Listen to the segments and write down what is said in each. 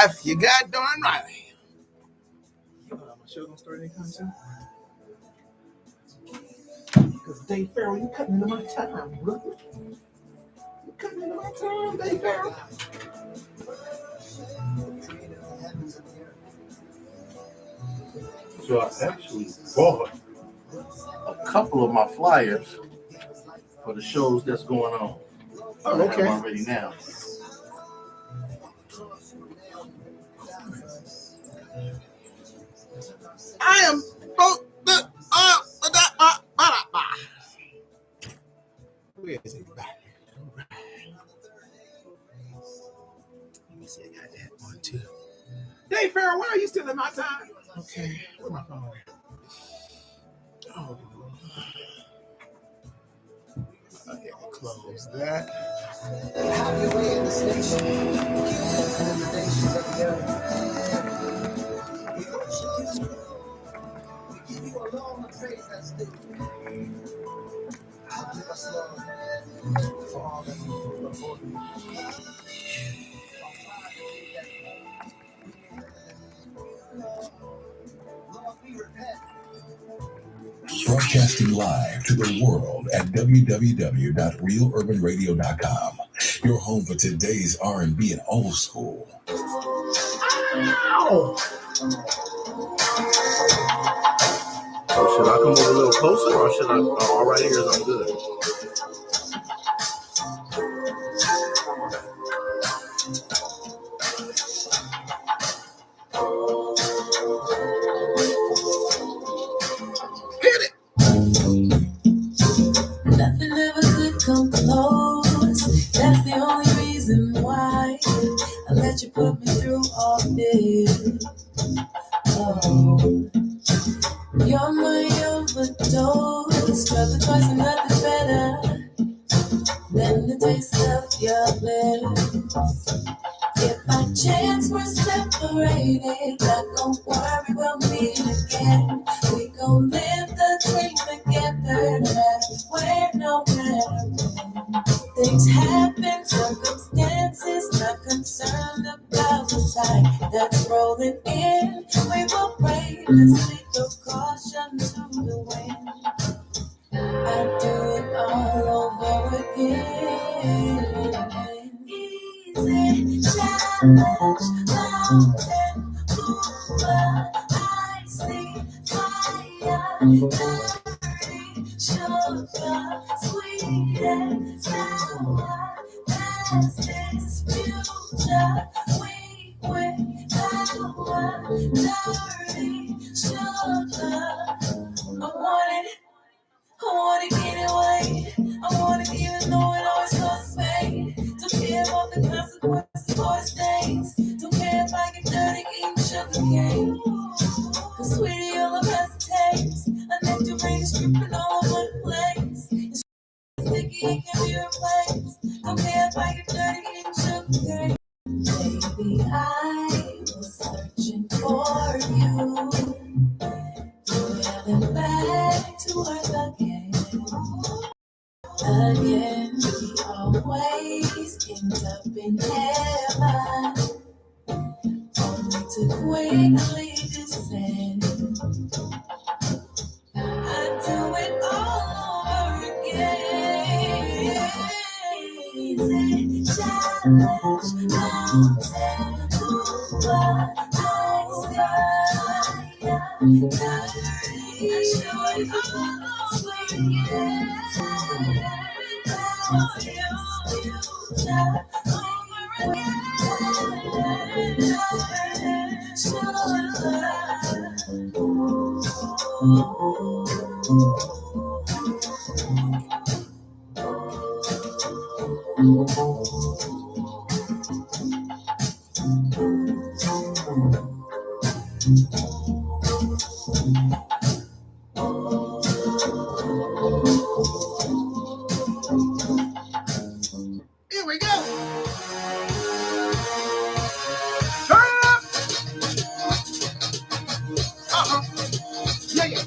live. You got darn right. My show gonna start anytime soon. Because Dave Farrell, you cutting into my time, brother. You cutting into my time, Dave Farrell. So I actually bought a couple of my flyers for the shows that's going on. Oh, okay. I'm already now. I am where is it? Let me see, I got that one too. Dave Farrell, why are you still in my time? Okay, where's my phone? Oh. Okay, close that. Broadcasting live to the world at www.realurbanradio.com. Your home for today's R&B and old school. Ow! So should I come over a little closer, or should I? All right, here is I'm good. Hit it. Nothing ever could come close. That's the only reason why I let you put me through all this. Oh, you're my overdose. Struggle twice and nothing better than the taste of your lips. If by chance we're separated, not gon' worry, we'll meet again. We gon' live the dream together, where no matter when. Things happen, circumstances, not concerned about the tide that's rolling in. We will brave the sea, throw caution to the wind. I do it all over again. Easy challenge, mountain mover, icy fire, dirty sugar, sweet and sour, past is future, weak with power, dirty sugar. I wanna get it right. I wanna give it though it always costs pain. Don't care about the consequences or the stains. Don't care if I get dirty eating sugar cane. Cause sweetie, all of us taste. A nectarine is dripping all over the place. It's sticky, it can be replaced. Don't care if I get dirty eating sugar cane. Baby, I was searching for you. Going back to earth again. Again, we always end up in heaven, only to quickly descend. I do it all over again. Easy challenge, mountain mover, ice fire, dirty sugar, sweet again. Here we go. Turn it up. Yeah, yeah.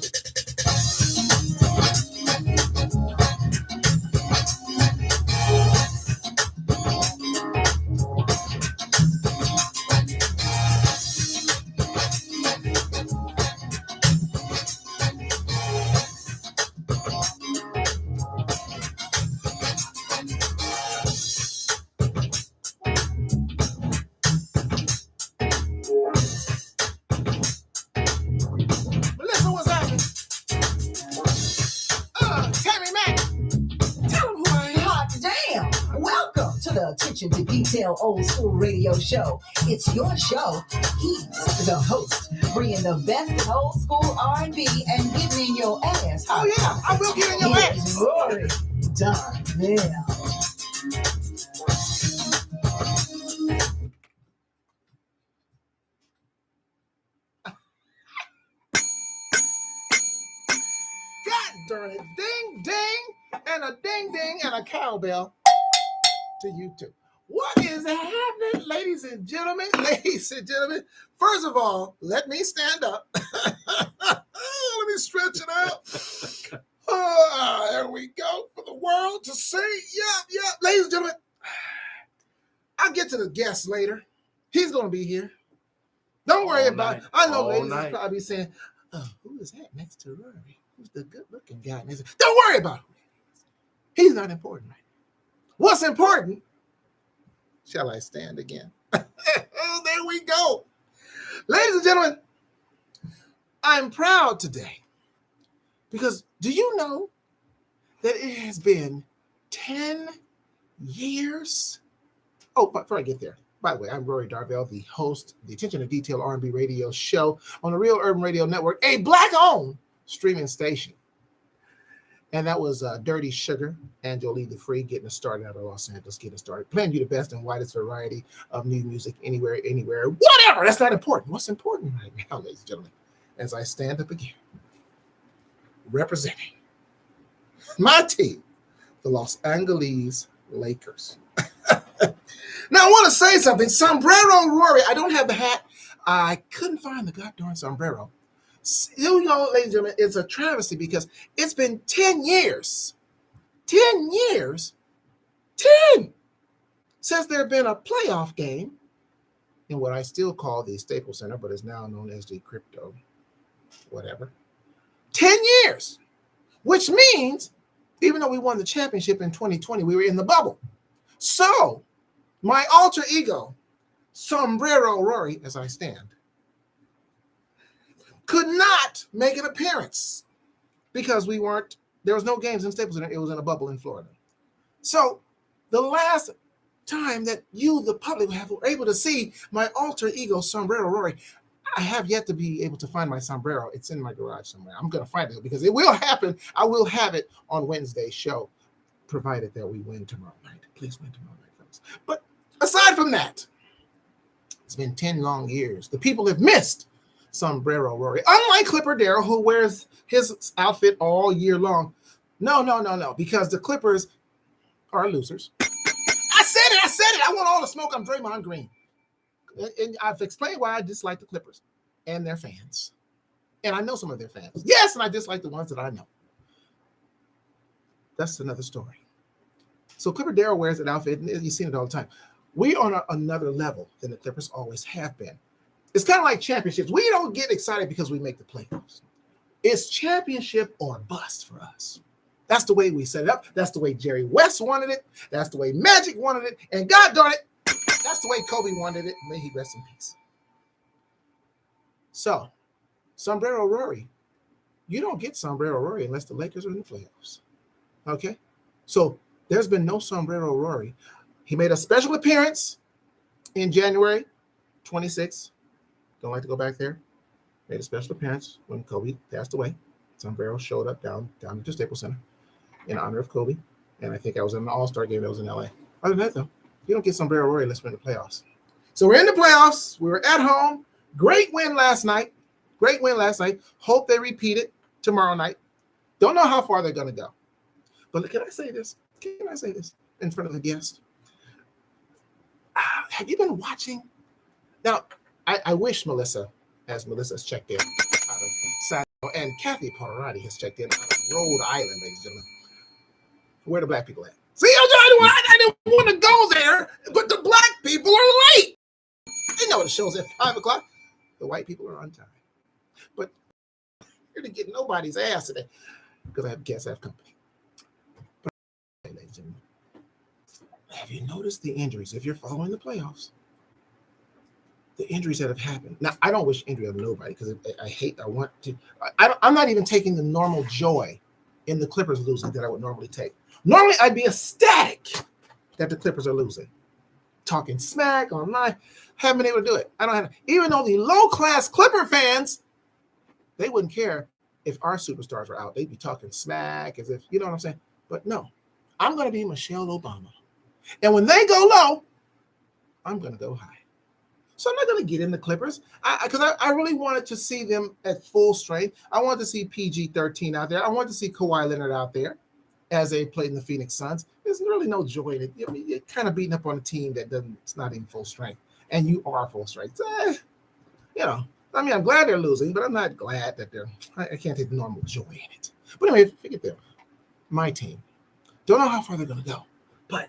the Attention to Detail Old School Radio Show. It's your show. He's the host, bringing the best in old school R&B and getting in your ass. Oh yeah, I will get in your Here's ass. Rory Darnell. God darn it. Ding, ding, and a ding, ding, and a cowbell to you too. What is happening, ladies and gentlemen? Ladies and gentlemen, first of all, let me stand up. Let me stretch it out. There we go for the world to see. Yeah. Ladies and gentlemen, I'll get to the guest later. He's going to be here. Don't worry about it. I know ladies will probably be saying, oh, who is that next to Rory? Who's the good-looking guy? Don't worry about him. He's not important right now. What's important? Shall I stand again? There we go. Ladies and gentlemen, I'm proud today because do you know that it has been 10 years? Oh, but before I get there, by the way, I'm Rory Darvell, the host of the Attention to Detail R&B radio show on the Real Urban Radio Network, a Black-owned streaming station. And that was Dirty Sugar and Jolie the Free getting us started out of Los Angeles, getting us started, playing you the best and widest variety of new music anywhere, whatever. That's not important. What's important right now, ladies and gentlemen, as I stand up again, representing my team, the Los Angeles Lakers. Now, I want to say something. Sombrero Rory. I don't have the hat. I couldn't find the goddamn sombrero. You know, ladies and gentlemen, it's a travesty because it's been 10 years. 10 years? 10! Since there had been a playoff game in what I still call the Staples Center, but is now known as the Crypto, whatever. 10 years! Which means, even though we won the championship in 2020, we were in the bubble. So, my alter ego, Sombrero Rory, as I stand, could not make an appearance because there was no games in Staples Center. It was in a bubble in Florida. So the last time that you, the public, were able to see my alter ego, Sombrero Rory, I have yet to be able to find my sombrero. It's in my garage somewhere. I'm going to find it because it will happen. I will have it on Wednesday's show, provided that we win tomorrow night. Please win tomorrow night, folks. But aside from that, it's been 10 long years. The people have missed Sombrero Rory. Unlike Clipper Darrell, who wears his outfit all year long. No, because the Clippers are losers. I said it. I want all the smoke. I'm Draymond Green. And I've explained why I dislike the Clippers and their fans. And I know some of their fans. Yes, and I dislike the ones that I know. That's another story. So Clipper Darrell wears an outfit, and you've seen it all the time. We're on another level than the Clippers always have been. It's kind of like championships. We don't get excited because we make the playoffs. It's championship or bust for us. That's the way we set it up. That's the way Jerry West wanted it. That's the way Magic wanted it. And God darn it, that's the way Kobe wanted it. May he rest in peace. So, Sombrero Rory. You don't get Sombrero Rory unless the Lakers are in the playoffs. Okay? So, there's been no Sombrero Rory. He made a special appearance in January 26th. Don't like to go back there. Made a special appearance when Kobe passed away. Sombrero showed up down at the Staples Center in honor of Kobe. And I think I was in an All-Star game that was in LA. Other than that, though, you don't get Sombrero Rory unless we're in the playoffs. So we're in the playoffs. We were at home. Great win last night. Hope they repeat it tomorrow night. Don't know how far they're going to go. But can I say this? In front of the guest? Have you been watching? Now, I wish Melissa has checked in out of San Diego, and Kathy Pavarotti has checked in out of Rhode Island, ladies and gentlemen. Where the black people at? See, I didn't want to go there, but the black people are late. They know the show's at 5 o'clock. The white people are on time. But I'm here to get nobody's ass today because I have guests, I have company. But, ladies and gentlemen, have you noticed the injuries? If you're following the playoffs, the injuries that have happened. Now, I don't wish injury on nobody because I'm not even taking the normal joy in the Clippers losing that I would normally take. Normally, I'd be ecstatic that the Clippers are losing. Talking smack online, haven't been able to do it. I don't have, even though the low-class Clipper fans, they wouldn't care if our superstars were out. They'd be talking smack as if, you know what I'm saying? But no, I'm going to be Michelle Obama. And when they go low, I'm going to go high. So I'm not going to get in the Clippers because I really wanted to see them at full strength. I wanted to see PG-13 out there. I wanted to see Kawhi Leonard out there as they played in the Phoenix Suns. There's really no joy in it. I mean, you're kind of beating up on a team it's not even full strength, and you are full strength. You know, I mean, I'm glad they're losing, but I'm not glad that I can't take the normal joy in it. But anyway, forget them. My team. Don't know how far they're going to go, but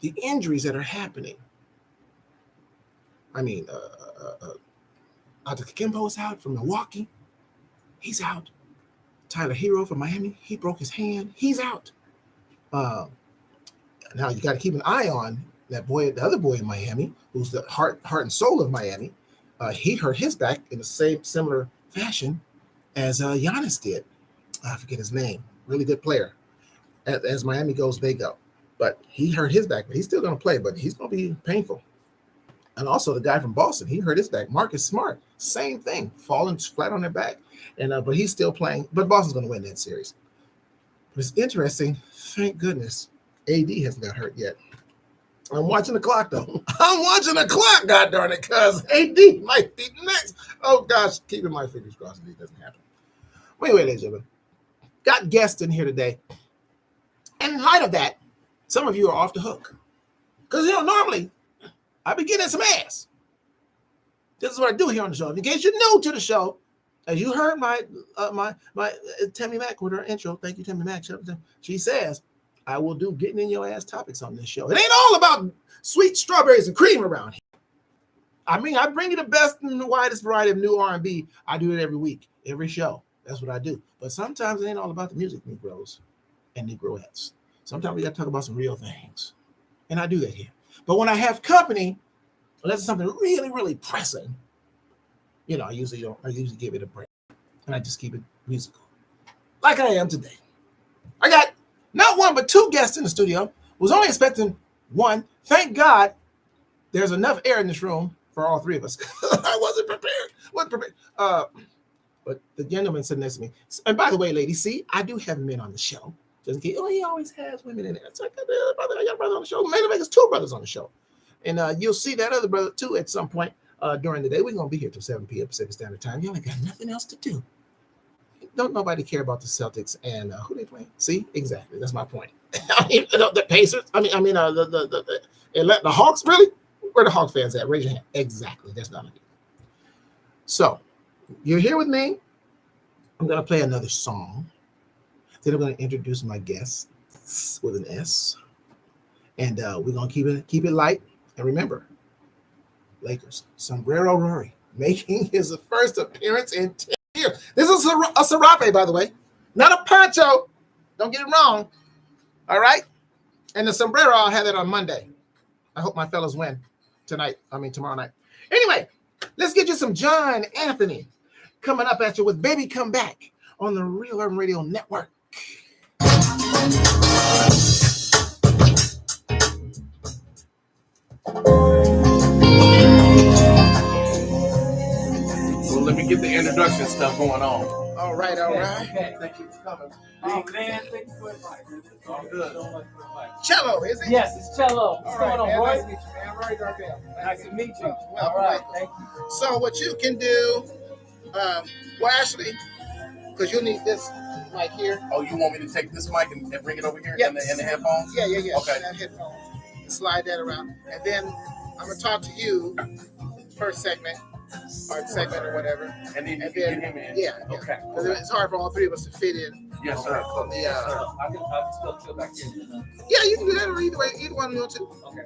the injuries that are happening. I mean, Antetokounmpo is out from Milwaukee. He's out. Tyler Hero from Miami, he broke his hand. He's out. Now you got to keep an eye on that boy, the other boy in Miami, who's the heart and soul of Miami. He hurt his back in the same similar fashion as Giannis did. I forget his name. Really good player. As Miami goes, they go. But he hurt his back, but he's still going to play, but he's going to be painful. And also the guy from Boston, he hurt his back. Marcus Smart, same thing, falling flat on their back. And but he's still playing. But Boston's going to win that series. But it's interesting. Thank goodness AD hasn't got hurt yet. I'm watching the clock, though. I'm watching the clock, God darn it, because AD might be next. Oh, gosh, keeping my fingers crossed if it doesn't happen. Well, anyway, ladies and gentlemen, got guests in here today. And in light of that, some of you are off the hook. Because, normally, I be getting some ass. This is what I do here on the show. In case you're new to the show, as you heard my Tammy Mack with her intro, thank you, Tammy Mack. She says, I will do getting in your ass topics on this show. It ain't all about sweet strawberries and cream around here. I mean, I bring you the best and the widest variety of new R&B. I do it every week, every show. That's what I do. But sometimes it ain't all about the music, Negroes and Negroettes. Sometimes we got to talk about some real things. And I do that here. But when I have company, unless it's something really, really pressing, I usually give it a break. And I just keep it musical. Like I am today. I got not one, but two guests in the studio. Was only expecting one. Thank God there's enough air in this room for all three of us. I wasn't prepared. But the gentleman sitting next to me. And by the way, ladies, see, I do have men on the show. Just in case, he always has women in there. It's like, I got a brother on the show. Maybe there's two brothers on the show. And you'll see that other brother, too, at some point during the day. We're going to be here till 7 p.m. Pacific Standard Time. You ain't got nothing else to do. Don't nobody care about the Celtics and who they play? See, exactly. That's my point. The Pacers. The Hawks. Really? Where the Hawks fans at? Raise your hand. Exactly. That's not it. So you're here with me. I'm gonna play another song. Then I'm gonna introduce my guests with an S, and we're gonna keep it light. And remember, Lakers. Sombrero Rory making his first appearance in 10 years. This is a serape, by the way, not a poncho. Don't get it wrong. All right. And the sombrero, I'll have that on Monday. I hope my fellas win tomorrow night. Anyway, let's get you some John Anthony coming up at you with Baby Come Back on the Real Urban Radio Network. Well, let me get the introduction stuff going on. All right. Okay. Thank you for coming. Oh man, thank you for inviting me. All good. So much for inviting me. Cello, is it? Yes, it's Cello. What's going on, man, boy? nice to meet you, man. Rory Darvell. Nice to meet you. Well, All right, welcome. thank you. So what you can do, Ashley, because you need this mic here. Oh, you want me to take this mic and bring it over here Yes. in the headphones? Yeah. Okay. That headphones. Slide that around, and then I'm gonna talk to you first segment or whatever. And then you And can then get him in. yeah. Okay. Because it's hard for all three of us to fit in. Yes, sir. On the, Yes, sir. I can still chill back here. yeah, you can do that or either one of you two. Okay.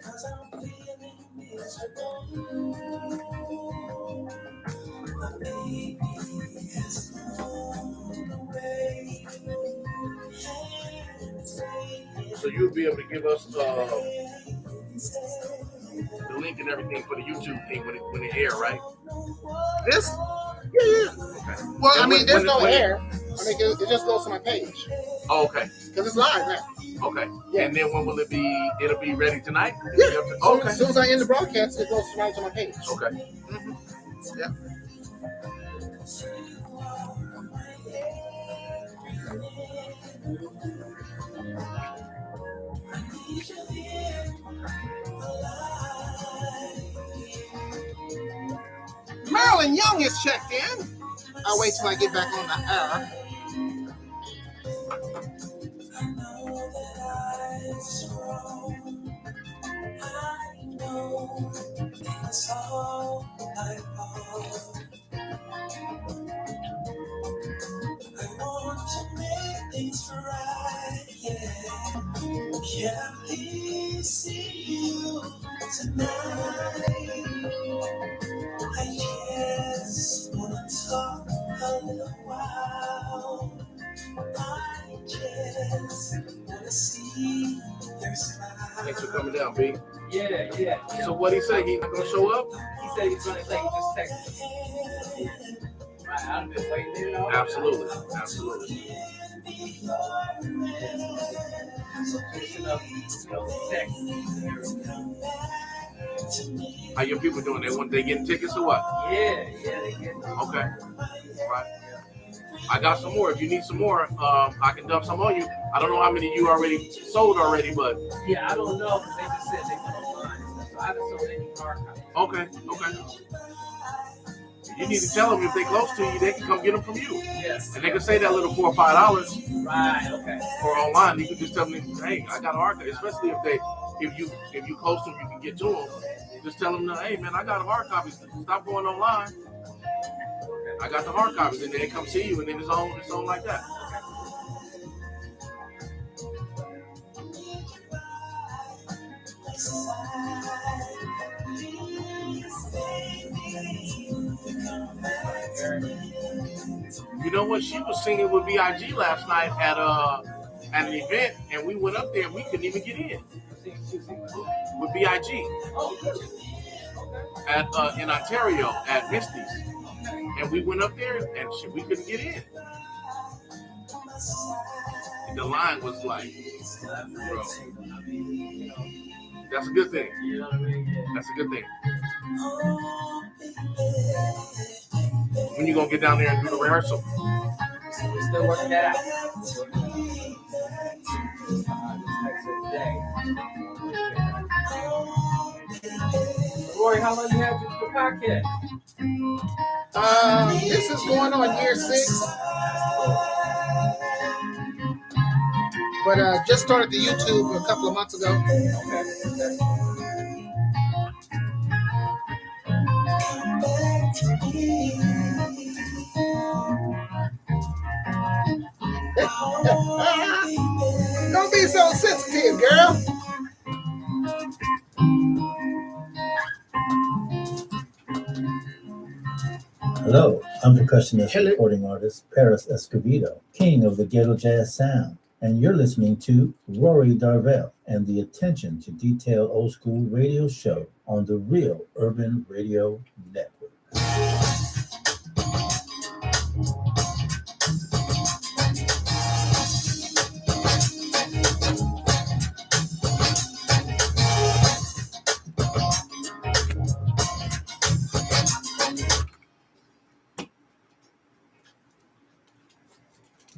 So you'll be able to give us the link and everything for the YouTube thing when it air, right? This? Yeah. Okay. Well, And I mean, there's no when it- air. I mean, it just goes to my page Oh, okay. because it's live now. Okay. Yeah. And then when will it be? It'll be ready tonight? Yeah. Okay. As soon as I end the broadcast, it goes right to my page. Okay. Yeah. Marilyn Young is checked in. I'll wait till I get back on the air. Yeah, please see you tonight. I just wanna talk a little while. I just wanna see your smile. Thanks for coming down, B. Yeah. So what he say? He not gonna show up? He said he's gonna like just text me. Right, I'm just waiting, you know. Absolutely. So finishing up, text. How your people doing? They getting tickets or what? Yeah, they get. Okay. Right. I got some more. If you need some more, I can dump some on you. I don't know how many you already sold already, but Yeah, I don't know because they just said they put online. So I just sold any archive. okay. You need to tell them if they close to you, they can come get them from you, Yes. and they can say that little $4 or $5 Right. Okay. or online. You can just tell them, hey, I got an archive. Especially if you close to them, you can get to them. Just tell them, hey man, I got a hard copy. Stop going online. I got the hard copies, and then they come see you, and then it's on like that. You know what? She was singing with BIG last night at an event, and we went up there, and we couldn't even get in with BIG at in Ontario at Misty's. And we went up there, and we couldn't get in. And the line was like, bro, that's a good thing. You know what I mean? Yeah. That's a good thing. When you gonna get down there and do the rehearsal? We're still working that out. Rory, how long you had the podcast? This is going on year 6. But just started the YouTube a couple of months ago. Don't be so sensitive, girl. Hello, I'm percussionist Hello. recording artist Paris Escovedo, king of the ghetto jazz sound, and you're listening to Rory Darvell and the Attention to Detail Old School radio show on the Real Urban Radio Network.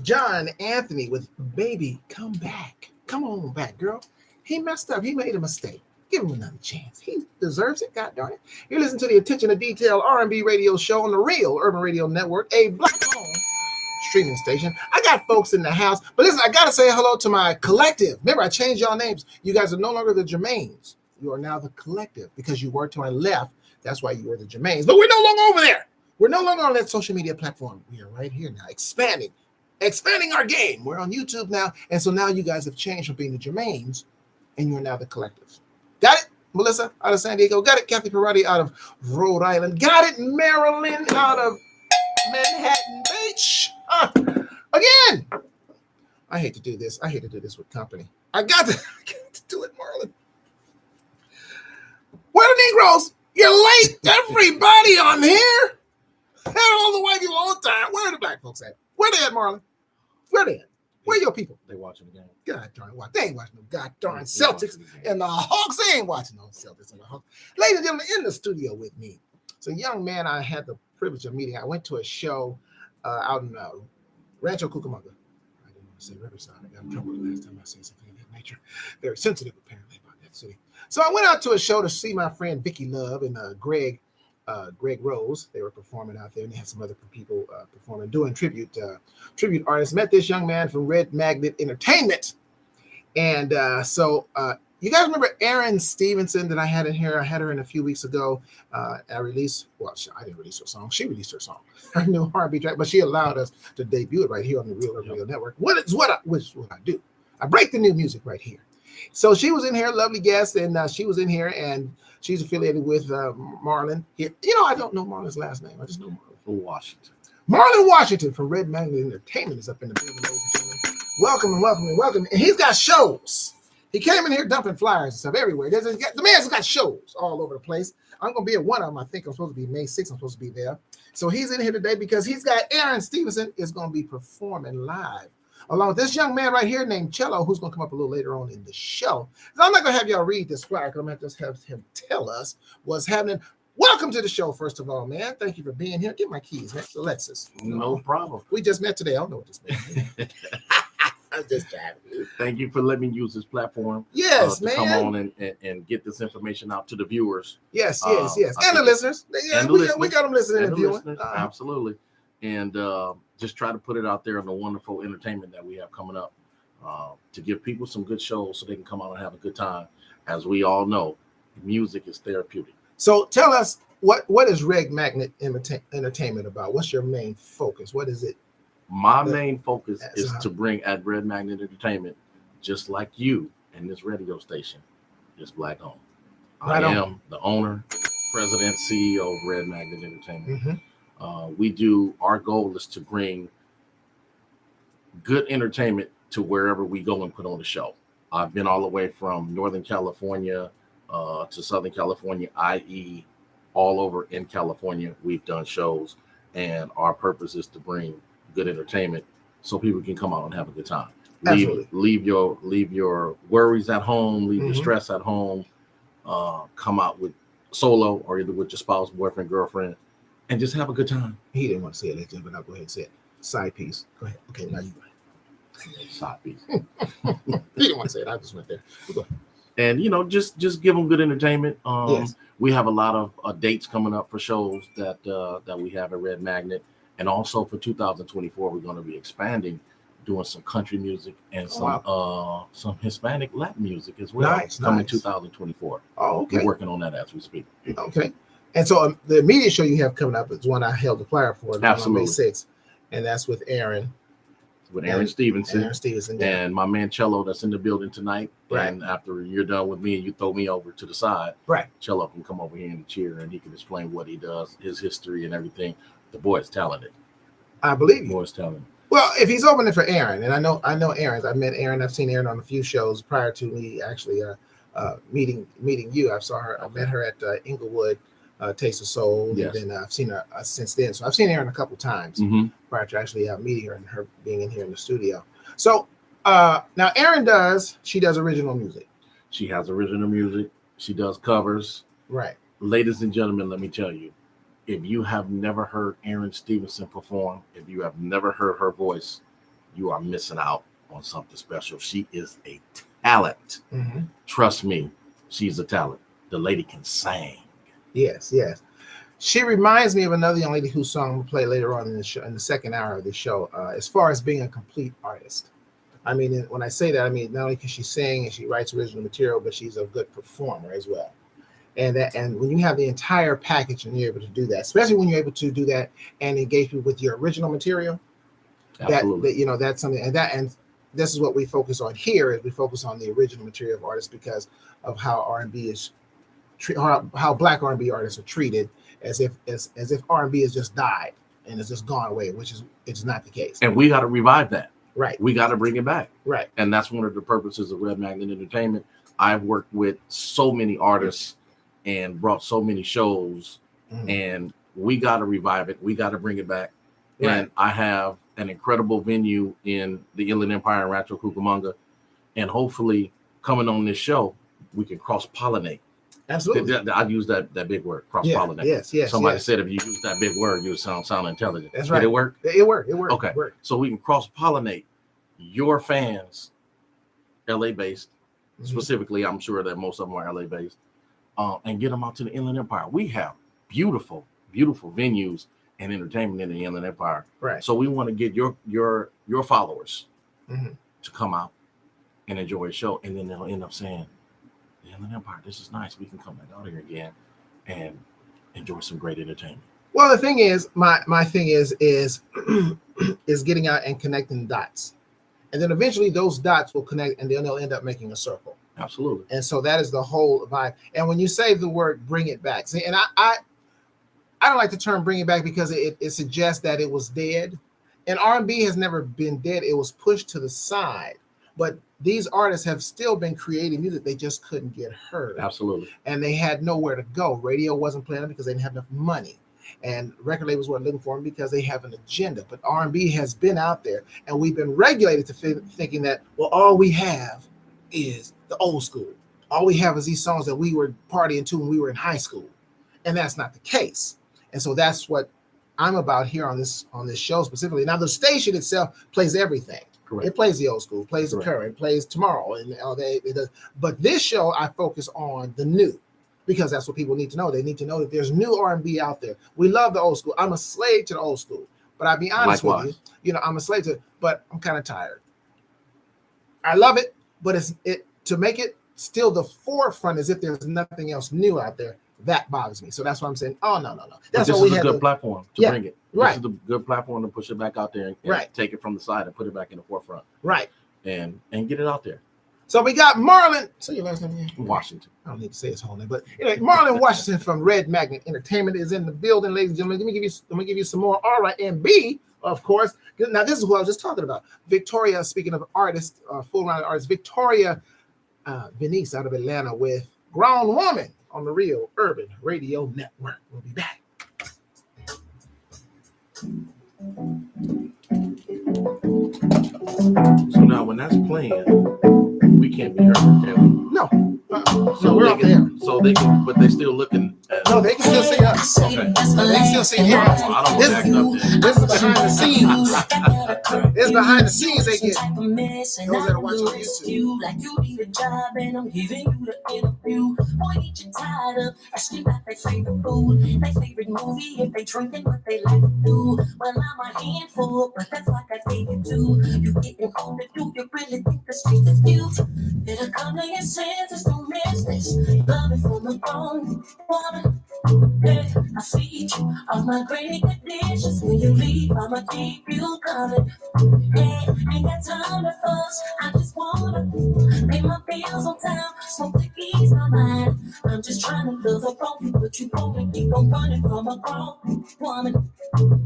John Anthony with Baby Come Back. Come on back, girl. He messed up. He made a mistake. Give him another chance. He deserves it. God darn it. You're listening to the Attention to Detail R&B radio show on the Real Urban Radio Network, a black-owned streaming station. I got folks in the house, but listen, I got to say hello to my collective. Remember, I changed y'all names. You guys are no longer the Jermaines. You are now the collective because you were to my left. That's why you were the Jermaines. But we're no longer over there. We're no longer on that social media platform. We are right here now, expanding our game. We're on YouTube now. And so now you guys have changed from being the Jermaines and you're now the collective. Got it? Melissa out of San Diego. Got it? Kathy Parati out of Rhode Island. Got it? Maryland out of Manhattan Beach. Again. I hate to do this. I hate to do this with company. I got to do it, Marlon. Where are the Negroes? You're late, everybody on here. They're all the white people all the time. Where are the black folks at? Where they at, Marlon? Where they at? Where are your people? They watching the game. God darn, what? They ain't watching no god darn Celtics. And the Hawks, they ain't watching no Celtics and the Hawks. Ladies and gentlemen, in the studio with me. So, young man, I had the privilege of meeting. I went to a show out in Rancho Cucamonga. I didn't want to say Riverside. I got in trouble the last time I said something of that nature. Very sensitive, apparently, about that city. So I went out to a show to see my friend Vicky Love and Greg Rose. They were performing out there, and they had some other people performing, doing tribute artists. Met this young man from Red Magnet Entertainment. And so you guys remember Erin Stevenson that I had in here? I had her in a few weeks ago. I didn't release her song. She released her song, her new R&B track, but she allowed us to debut it right here on the Real Radio Network. Which is what I do. I break the new music right here. So she was in here, lovely guest, and she was in here, and she's affiliated with Marlon here. You know, I don't know Marlon's last name. I just know Marlon Washington. Marlon Washington from Red Magnet Entertainment is up in the building, ladies and gentlemen. Welcome and welcome and welcome. And he's got shows. He came in here dumping flyers and stuff everywhere. The man's got shows all over the place. I'm going to be at one of them. I think I'm supposed to be May 6th. I'm supposed to be there. So he's in here today because he's got Erin Stevenson is going to be performing live along with this young man right here named Cello, who's going to come up a little later on in the show. So I'm not going to have y'all read this flyer. I'm going to just have him tell us what's happening. Welcome to the show, first of all, man. Thank you for being here. Get my keys, man. Alexis. No problem. We just met today. I don't know what this means. I'm just chatting. Thank you for letting me use this platform. Yes, to man. come on and get this information out to the viewers. Yes. I And the listeners. Yeah, and the we listeners. got them listening and the viewing. listeners, absolutely. And just try to put it out there on the wonderful entertainment that we have coming up to give people some good shows so they can come out and have a good time. As we all know, music is therapeutic. So tell us, what is Red Magnet Entertainment about? What's your main focus? What is it? My main focus is Uh-huh. to bring at Red Magnet Entertainment, just like you and this radio station, is black owned. Right I on. am the owner, president, CEO of Red Magnet Entertainment. Mhm. Our goal is to bring good entertainment to wherever we go and put on the show. I've been all the way from Northern California to Southern California, i.e. all over in California. We've done shows, and our purpose is to bring good entertainment so people can come out and have a good time. Absolutely. Leave your worries at home, leave your Mhm. stress at home, come out with solo or either with your spouse, boyfriend, girlfriend, and just have a good time. He didn't want to say it, but I'll go ahead and say it. Side piece. Go ahead. Okay, now you go ahead. Side piece. He didn't want to say it. I just went there. Go ahead. And just give them good entertainment. Yes. We have a lot of dates coming up for shows that we have at Red Magnet, and also for 2024 we're going to be expanding, doing some country music and some Hispanic Latin music as well. Nice. Coming 2024. Oh, okay. We're working on that as we speak. Okay. And so the immediate show you have coming up is one I held the flyer for. Absolutely. On May 6th. And that's with Erin With Erin Stevenson. Stevenson. Yeah. And my man Cello that's in the building tonight. Right. And after you're done with me and you throw me over to the side, Right. Cello can come over here in the chair and he can explain what he does, his history and everything. The boy is talented. I believe The you. boy is talented. Well, if he's opening for Erin, and I know Erin. I've met Erin. I've seen Erin on a few shows prior to me actually meeting you. I met her at Inglewood Taste of Soul. Yes. And then I've seen her since then. So I've seen Erin a couple times Mm-hmm. prior to actually meeting her and her being in here in the studio. So now Erin does original music. She has original music. She does covers. Right. Ladies and gentlemen, let me tell you, if you have never heard Erin Stevenson perform, if you have never heard her voice, you are missing out on something special. She is a talent. Mhm. Trust me, she's a talent. The lady can sing. Yes. She reminds me of another young lady whose song we'll play later on in the show, in the second hour of the show, as far as being a complete artist. I mean, when I say that, I mean not only can she sing and she writes original material, but she's a good performer as well. And when you have the entire package and you're able to do that, especially when you're able to do that and engage people with your original material, Absolutely. that's something. And this is what we focus on here. Is we focus on the original material of artists because of how R&B is, how Black R&B artists are treated as if R&B has just died and it's just gone away, which is it's not the case. And we got to revive that. Right. We got to bring it back. Right. And that's one of the purposes of Red Magnet Entertainment. I've worked with so many artists and brought so many shows, Mhm. and we got to revive it. We got to bring it back. Right. And I have an incredible venue in the Inland Empire in Rancho Cucamonga. and hopefully coming on this show, we can cross pollinate. Absolutely. I use that big word, cross pollinate. Yes. Somebody yes. said if you use that big word, you sound intelligent. That's Did right. it work? It worked. Okay. It worked. So we can cross pollinate your fans, LA based, Mhm. specifically. I'm sure that most of them are LA based, and get them out to the Inland Empire. We have beautiful, beautiful venues and entertainment in the Inland Empire. Right. So we want to get your followers Mhm. to come out and enjoy a show, and then they'll end up saying, "The Inland Empire, this is nice. We can come back out here again and enjoy some great entertainment." Well, the thing is, my thing is is getting out and connecting dots, and then eventually those dots will connect, and then they'll end up making a circle. Absolutely. And so that is the whole vibe. And when you say the word "bring it back," see, and I don't like the term "bring it back" because it suggests that it was dead. And R&B has never been dead; it was pushed to the side. But these artists have still been creating music; they just couldn't get heard. Absolutely. And they had nowhere to go. Radio wasn't playing them because they didn't have enough money, and record labels weren't looking for them because they have an agenda. But R&B has been out there, and we've been regulated to thinking that, well, all we have is the old school. All we have is these songs that we were partying to when we were in high school, and that's not the case. And so that's what I'm about here on this show specifically. Now, the station itself plays everything. Correct. It plays the old school, plays the Correct. current, plays tomorrow, and all that. It does. But this show, I focus on the new, because that's what people need to know. They need to know that there's new R&B out there. We love the old school. I'm a slave to the old school, but I'll be honest with Likewise. you. I'm a slave to it, but I'm kind of tired. I love it, but it to make it still the forefront as if there's nothing else new out there. That bothers me. So that's why I'm saying, oh no. But That's this what we is a had good to. platform to Yeah, bring it. right. This is a good platform to push it back out there and Right. take it from the side and put it back in the forefront Right. and get it out there. So we got Marlon. Say your last name again. Washington. I don't need to say his whole name, but anyway, Marlon Washington from Red Magnet Entertainment is in the building, ladies and gentlemen. Let me give you some more R&B, of course. Now, this is what I was just talking about. Victoria, speaking of artists, full-rounded artists, Victoria Venice out of Atlanta with Grown Woman on the Real Urban Radio Network. We'll be back. So now when that's playing, we can't be heard, can No, we? no, we're they off the air. can, so they can, but they still looking at No, they can still see us. Okay. They can still see here. I don't This, want to act up there. this is behind the scenes. It's behind the scenes they get. Those that are watching on YouTube. Like you need a job and I'm giving you the interview. Boy, get you tired of asking about their favorite food, their favorite movie, if they drinking, what they like to do. Well, I'm a handful, but that's like I gave you two. You getting older, do you really think the streets is cute? It'll come to your senses, don't miss this. Love it from the bone, woman. Hey, I feed you all my great conditions. When you leave, I'ma keep you coming. Hey, ain't got time to fuss. I just wanna pay my bills on time, smoke to ease my mind. I'm just trying to love a grown you, but you wanna keep on running from a grown woman.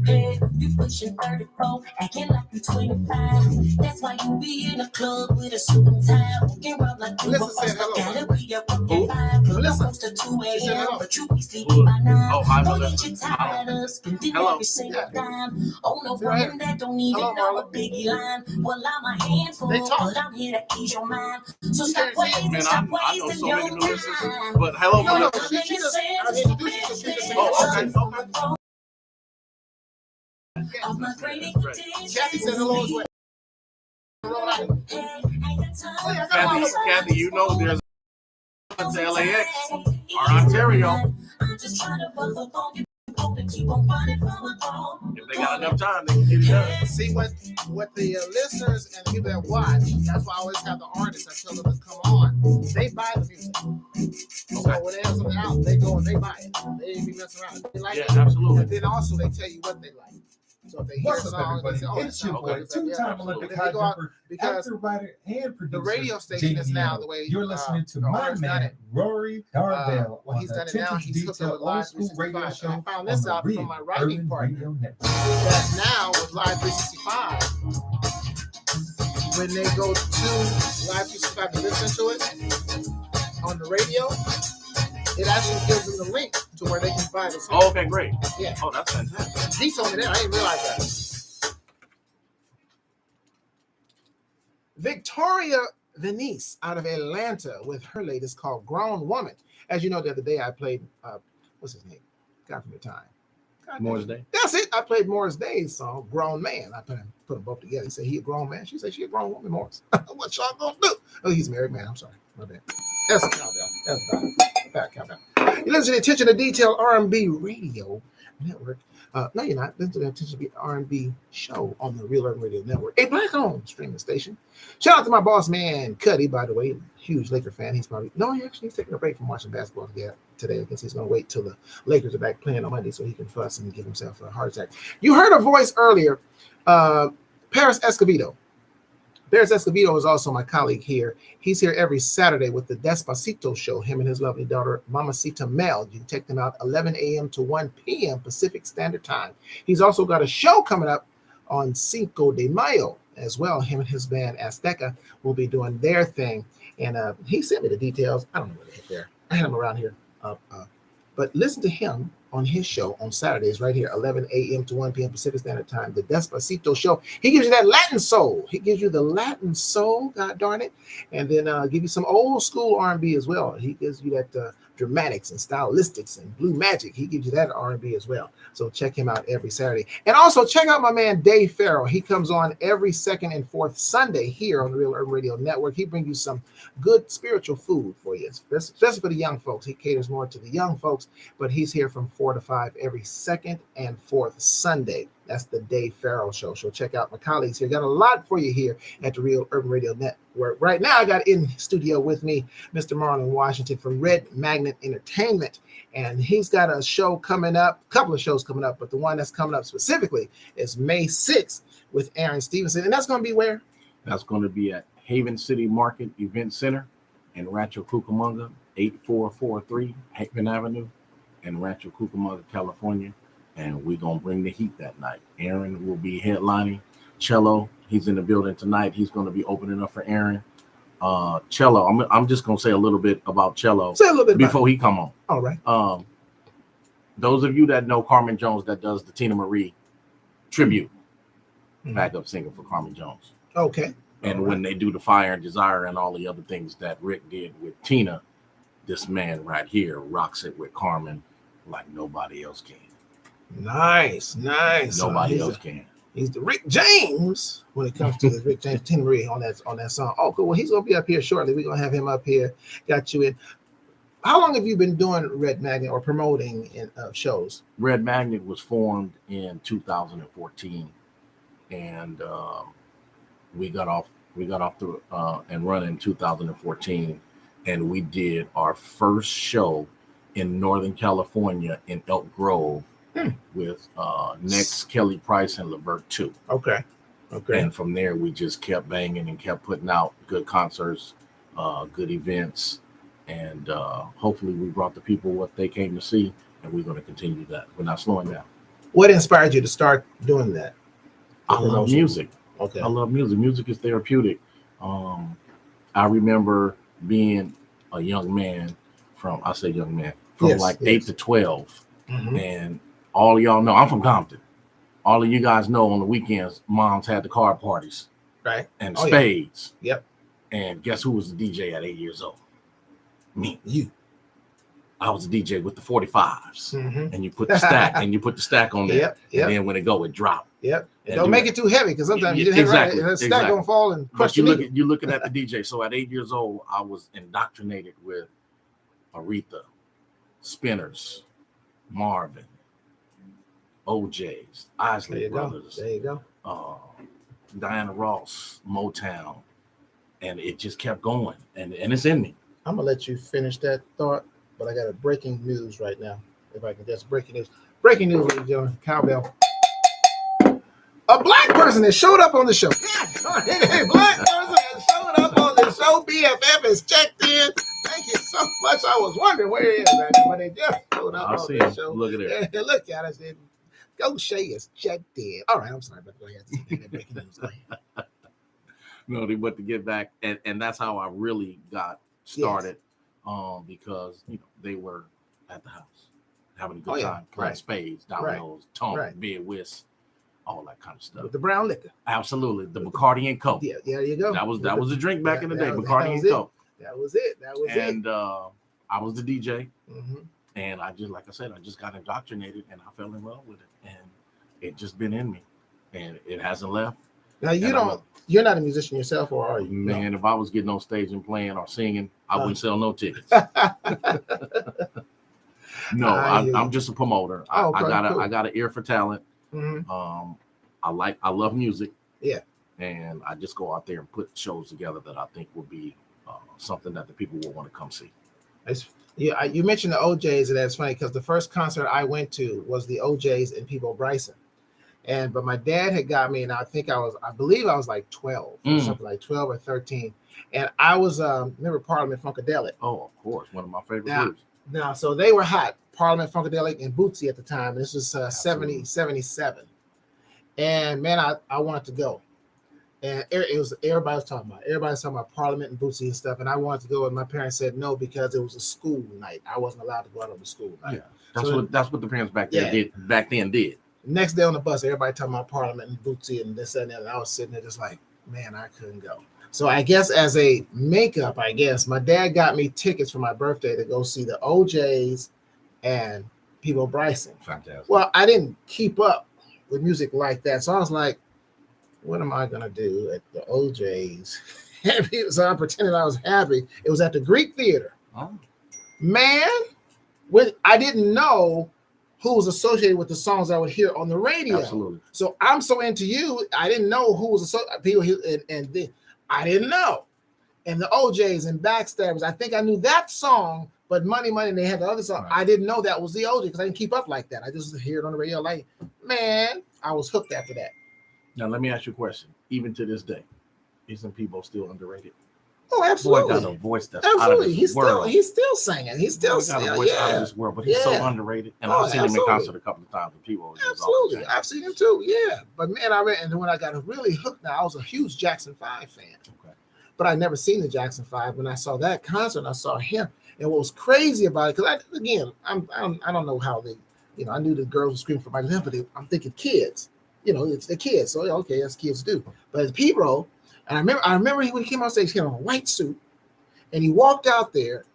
Hey, you pushing 34, acting like you 25. That's why you be in a club with a suit and tie, walking around like you Melissa said hello. gotta be up at 5, Melissa. close to 2 She said a.m. hello. But you be sleeping by 9. Oh, hi, Boy, Melissa. get you tired of spending Hello. every single Yeah. dime on a See right woman that don't even Hello, know a Marla. biggie line. Well, I'm a handful, They talk. but I'm here to ease your mind. So You stop can't see it, wasting, Man, stop I know wasting so your many Melissas, time. but hello, No, no, Melissa. she just, I introduced you, so she just said Oh, hello. okay. Of my great Kathy said hello as well. Rhode Island. Hey, ain't got time. Oh, yeah, I got Kathy, you know there's to LAX or Ontario. I'm just trying to buck up on you, to keep on running from a phone. If they got enough time, they can get it done. See what the listeners and the people that watch. That's why I always have the artists. I tell them to come on. They buy the music. So when they have something out, they go and they buy it. They ain't be messing around. They like Yeah, it. absolutely. And then also they tell you what they like. So if they hear a What's up, song, they everybody? say, "Oh, that It's your sounds boy, good." two-time Yeah, Olympic then high they go out jumper, because actor, writer, and producer. the radio station is now the way You're listening to the my owner's done man, it. Rory Darvell, Well, on he's the done it now. Attention He's to hooked Detail up with Live Old School Radio 365. Show I found on this the out from Real my writing Urban partner. Radio Network. That now with Live 365, when they go to Live 365 to listen to it on the radio, it actually gives them the link to where they can buy the song. Oh, okay, great. Yeah. Oh, that's fantastic. He told me that. I didn't realize that. Victoria Venice out of Atlanta with her latest called Grown Woman. As you know, the other day I played, what's his name? God from the time. God Morris damn it. Day. That's it. I played Morris Day's song, Grown Man. I put them both together. He said he a grown man. She said she a grown woman, Morris. What y'all gonna do? Oh, he's a married man. I'm sorry. My bad. That's a cowbell. That's about cowbell. You listen to Attention to Detail R&B Radio Network. No, you're not. Listen to the Attention to R&B show on the Real Urban Radio Network, a black-owned streaming station. Shout out to my boss man, Cuddy, by the way, huge Laker fan. He's he's taking a break from watching basketball today. I guess he's going to wait till the Lakers are back playing on Monday so he can fuss and give himself a heart attack. You heard a voice earlier, Paris Escovedo. Paris Escovedo is also my colleague here. He's here every Saturday with the Despacito show, him and his lovely daughter, Mamacita Mel. You can check them out 11 a.m. to 1 p.m. Pacific Standard Time. He's also got a show coming up on Cinco de Mayo as well. Him and his band Azteca will be doing their thing. And he sent me the details. I don't know where they hit there. I had him around here. But listen to him on his show on Saturdays right here, 11 a.m. to 1 p.m. Pacific Standard Time, the Despacito show. He gives you that Latin soul. He gives you the Latin soul, God darn it, and then give you some old school R&B as well. He gives you that dramatics and stylistics and blue magic. He gives you that R&B as well. So check him out every Saturday. And also check out my man Dave Farrell. He comes on every second and fourth Sunday here on the Real Urban Radio Network. He brings you some good spiritual food for you, especially for the young folks. He caters more to the young folks, but he's here from 4 to 5 every second and fourth Sunday. That's the Dave Farrell Show. So check out my colleagues here. Got a lot for you here at the Real Urban Radio Network. Right now, I got in studio with me Mr. Marlon Washington from Red Magnet Entertainment. And he's got a show coming up, a couple of shows coming up, but the one that's coming up specifically is May 6th with Aaron Stevenson. And that's going to be where? That's going to be at Haven City Market Event Center in Rancho Cucamonga, 8443 Haven Avenue in Rancho Cucamonga, California. And we're going to bring the heat that night. Aaron will be headlining. Cello, he's in the building tonight. He's going to be opening up for Aaron. Cello, I'm just going to say a little bit about Cello Say a little bit before he come on. All right. Those of you that know Carmen Jones that does the Tina Marie tribute, backup singer for Carmen Jones. Okay. And when they do the Fire and Desire and all the other things that Rick did with Tina, this man right here rocks it with Carmen like nobody else can. Nice. Nobody else can. He's the Rick James when it comes to the Rick James Tina Marie on that song. Oh, cool. Well, he's gonna be up here shortly. We're gonna have him up here. Got you in. How long have you been doing Red Magnet or promoting in shows? Red Magnet was formed in 2014, and we got off through and run in 2014, and we did our first show in Northern California in Elk Grove with Next, Kelly Price, and Levert 2. Okay. And from there, we just kept banging and kept putting out good concerts, good events, and hopefully we brought the people what they came to see, and we're going to continue that. We're not slowing down. What inspired you to start doing that? I love music. Okay. I love music. Music is therapeutic. I remember being a young man from 8 to 12. Mm-hmm. And all of y'all know, I'm from Compton. All of you guys know on the weekends, moms had the card parties. Right. And Oh, yeah. spades. Yep. And guess who was the DJ at 8 years old? Me. You. I was the DJ with the 45s. Mm-hmm. And you put the stack on there. Yep. And then when it go, it drop. Yep. And And don't do make it. it too heavy because sometimes you didn't hit Exactly, right. The stack exactly. gonna fall and crush But you the needle. you're looking at the DJ. So at 8 years old, I was indoctrinated with Aretha, Spinners, Marvin, OJ's, There Isley you go. Brothers, There you go. Diana Ross, Motown, and it just kept going, and it's in me. I'm gonna let you finish that thought, but I got a breaking news right now. If I can just breaking news, ladies and gentlemen, cowbell. A black person that showed up on the show. A black person that showed up on the show. BFF is checked in. Thank you so much. I was wondering where it is, but they just showed up I on see the him. show. Look at it. Yeah, look at us. Goshe is checked in. All right, I'm sorry, but go ahead. That breaking news. Go ahead. No, but to get back, and that's how I really got started, because they were at the house having a good time playing spades, dominoes, tongue, bid whist. all that kind of stuff. With the brown liquor. Absolutely, the Bacardi and Coke. Yeah, there you go. That was a drink back in the day, that Bacardi was and it. Coke. That was it. That was And I was the DJ, hmm and I just, like I said, I just got indoctrinated, and I fell in love with it, and it just been in me, and it hasn't left. Now you And don't. You're not a musician yourself, or are you? Man, if I was getting on stage and playing or singing, I wouldn't sell no tickets. No, I'm just a promoter. Oh, okay, cool. I got an ear for talent. Mhm. I love music. Yeah. And I just go out there and put shows together that I think will be something that the people will want to come see. Yeah, you mentioned the OJs, and that's funny because the first concert I went to was the OJs in Peabo Bryson, but my dad had got me, and I believe I was like 12 or something, like 12 or 13, and I was remember Parliament Funkadelic. Oh, of course, one of my favorite Yeah. groups. Now, so they were hot, Parliament Funkadelic and Bootsy at the time. This was 70, Absolutely. 77, and man, I wanted to go. And everybody was talking about Parliament and Bootsy and stuff, and I wanted to go, and my parents said no because it was a school night. I wasn't allowed to go out on the school night. Yeah, that's what the parents back then did. Next day on the bus, everybody talking about Parliament and Bootsy and this and that, and I was sitting there just like, man, I couldn't go. So I guess as a makeup, my dad got me tickets for my birthday to go see the OJs and Peabo Bryson. Fantastic. Well, I didn't keep up with music like that, so I was like, what am I gonna do at the OJs? So I pretended I was happy. It was at the Greek Theater. Oh. Man, I didn't know who was associated with the songs I would hear on the radio. Absolutely. So I'm so into you, I didn't know who was associated. And then I didn't know. And the OJs and Backstabbers, I think I knew that song, but Money, and they had the other song. Right. I didn't know that was the OJ because I didn't keep up like that. I just hear it on the radio. Like, man, I was hooked after that. Now let me ask you a question. Even to this day, isn't Peabo still underrated? Oh, Boy absolutely. got a voice that's Absolutely. out of this world. He's still singing. He's still Boy got a singing. voice out of Yeah. this world, but he's so Yeah. underrated. And Oh, I've seen him in absolutely. concert a couple of times with Peabo. Absolutely. I've seen him too. Yeah. But man, and then when I got really hooked now, I was a huge Jackson 5 fan. Okay. But I never seen the Jackson 5. When I saw that concert, I saw him. And what was crazy about it, because I don't know how they, I knew the girls were screaming for Michael Jackson, but I'm thinking kids. It's the kids. So okay, that's kids do. But as Peabo, and I remember when he came on stage, he had on a white suit, and he walked out there.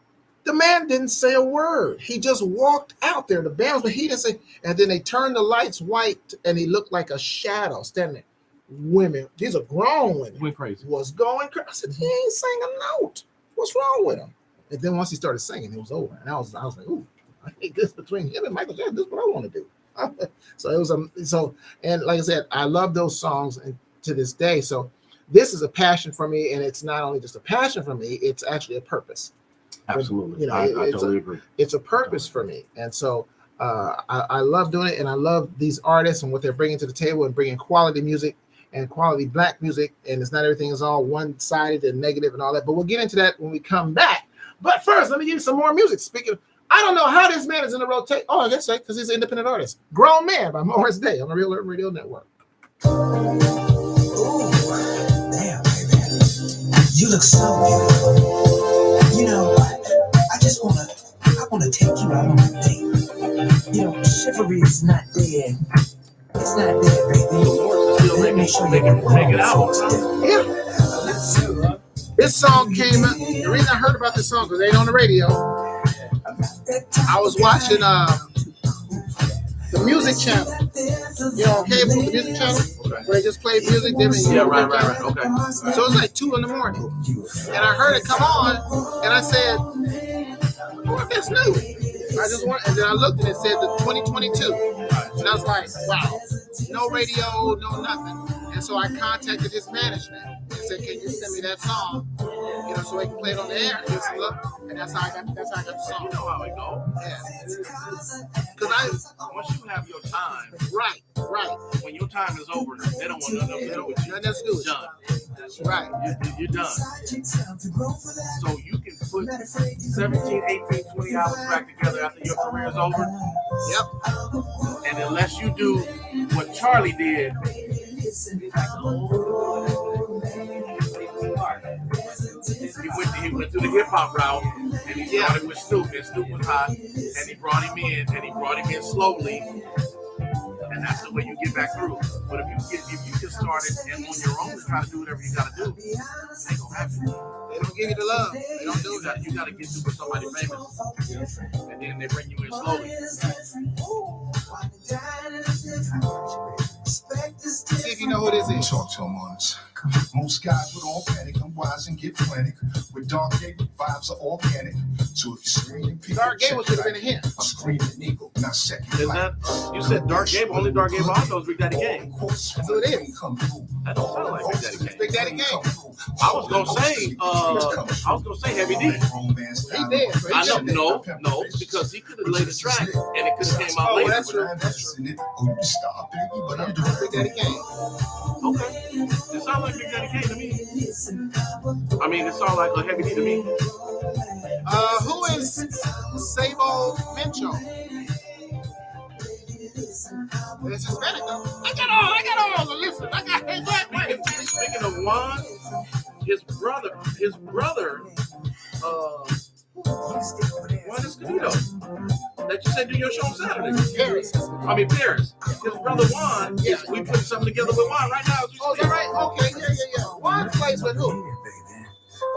The man didn't say a word. He just walked out there. The band was, but he didn't say. And then they turned the lights white, and he looked like a shadow standing there. Women, these are grown women, Went crazy. was going crazy. I said, he ain't saying a note. What's wrong with him? And then once he started singing, it was over. And I was like, ooh, I think this between him and Michael Jackson. This is what I want to do. So it was and like I said, I love those songs and to this day. So this is a passion for me, and it's not only just a passion for me; it's actually a purpose. Absolutely. I totally agree. It's a purpose for me, and so I love doing it, and I love these artists and what they're bringing to the table and bringing quality music and quality Black music. And it's not everything is all one-sided and negative and all that. But we'll get into that when we come back. But first, let me give you some more music. Speaking of, I don't know how this man is in the rotation. Oh, I guess so, because he's an independent artist. Grown Man by Morris Day on the Real Urban Radio Network. Damn, baby. You look so beautiful. I wanna take you out on a date. Chivalry is not dead. It's not dead, baby. Let me show you make it out. Yeah. This song came up. The reason I heard about this song because it ain't on the radio. I was watching the music channel. On cable, the music channel, where they just play music. Yeah, right. Okay. So it's like 2 in the morning, and I heard it come on, and I said, "What? That's new." And then I looked and it said the 2022, and I was like, "Wow, no radio, no nothing." And so I contacted his management and said, "Can you send me that song, so I can play it on the air?" And that's how I got the song. You know how it goes. Yeah. Because Once you have your time, right. when your time is over, they don't want nothing to do with you. Nothing else to do with Done. Right. You're done. So you can put 17, 18, 20 hours back together after your career is over. Yep. And unless you do what Charlie did, he went through the hip hop route, and he started with Snoop, and Snoop was hot, and he brought him in slowly, and and that's the way you get back through. But if you get started and on your own and try to do whatever you gotta do, it ain't gonna happen. They don't give you the love. They don't do that. You gotta get through with somebody famous, and then they bring you in slowly. See if you know who this is. Talk to him on us. Most guys would all panic, I'm wise and get frantic. With Dark Gable, vibes are organic. So if you're screaming people, Dark Gable should have been a hint. I'm screaming eagle, not second. Is that you said Dark Gable? Only Dark Gable I know is Big Daddy Kane. That's who it is. That don't sound like Big Daddy Kane. Big Daddy Kane. I was gonna say Heavy D. He did. So he I know, should've been. no, because he could have laid a track and it could have came out Oh, later. that's true. That's true. Oh, stop, baby, but I'm doing Big Daddy Kane. Okay, it sounds like Big Daddy Kane to me. I mean, it sounds like a Heavy D to me. Who is Sabo Mincho? It's Hispanic though. I got all the listeners. I got Speaking of Juan, his brother, Juan Escondido, that you said do your show on Saturday. Paris. His brother Juan, we put something together with Juan right now. Oh, is that right? Okay, yeah. Juan plays with who?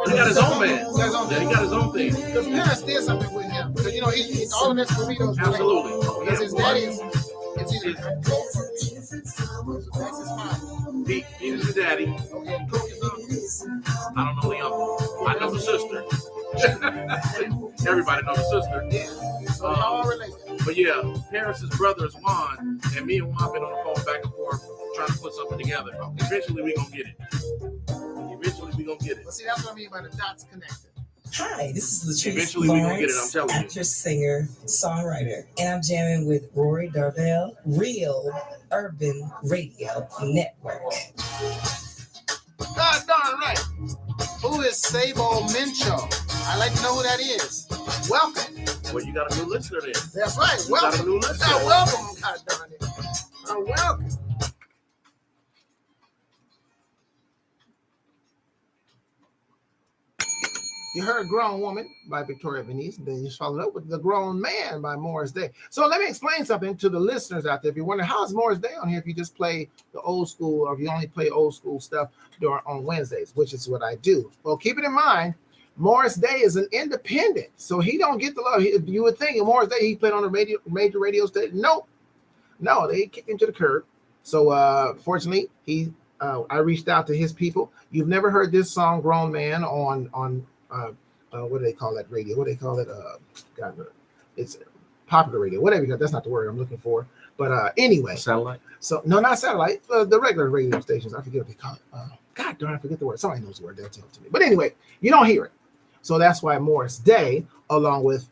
He got his own band. He got his own Yeah, he got his own thing. Because Paris did something with him. Because, he's all of Escondido's related. Absolutely. Because his daddy is either that's his mom. He is his daddy. Okay, Coke is uncle. I don't know the uncle. I know the sister. Everybody knows the sister. Yeah. So they're all related. But yeah, Paris's brother is Juan, and me and Juan been on the phone back and forth trying to put something together. Eventually, we gonna get it. Well, see, that's what I mean by the dots connected. Hi, this is Latrice Eventually, we gonna get it. I'm Lawrence, telling you. actress, singer, songwriter, and I'm jamming with Rory Darvell, Real Urban Radio Network. God darn right. Who is Sabo Mincho? I'd like to know who that is. Welcome. Well, you got a new listener there. That's right. You got a Welcome. new listener. Welcome. God darn it. Welcome. You heard Grown Woman by Victoria Venice, and then you followed up with The Grown Man by Morris Day. So let me explain something to the listeners out there. If you're wondering, how is Morris Day on here if you just play the old school, or if you only play old school stuff on Wednesdays, which is what I do. Well, keep it in mind, Morris Day is an independent, so he don't get the love. You would think in Morris Day he played on a major radio station. Nope. No, they kicked him to the curb. So fortunately, I reached out to his people. You've never heard this song, Grown Man, on what do they call that radio? What do they call it? It's popular radio. Whatever. That's not the word I'm looking for. But anyway, Satellite. So no, not satellite. The regular radio stations. I forget what they call it. God darn, I forget the word. Somebody knows the word. They'll tell it to me. But anyway, you don't hear it. So that's why Morris Day, along with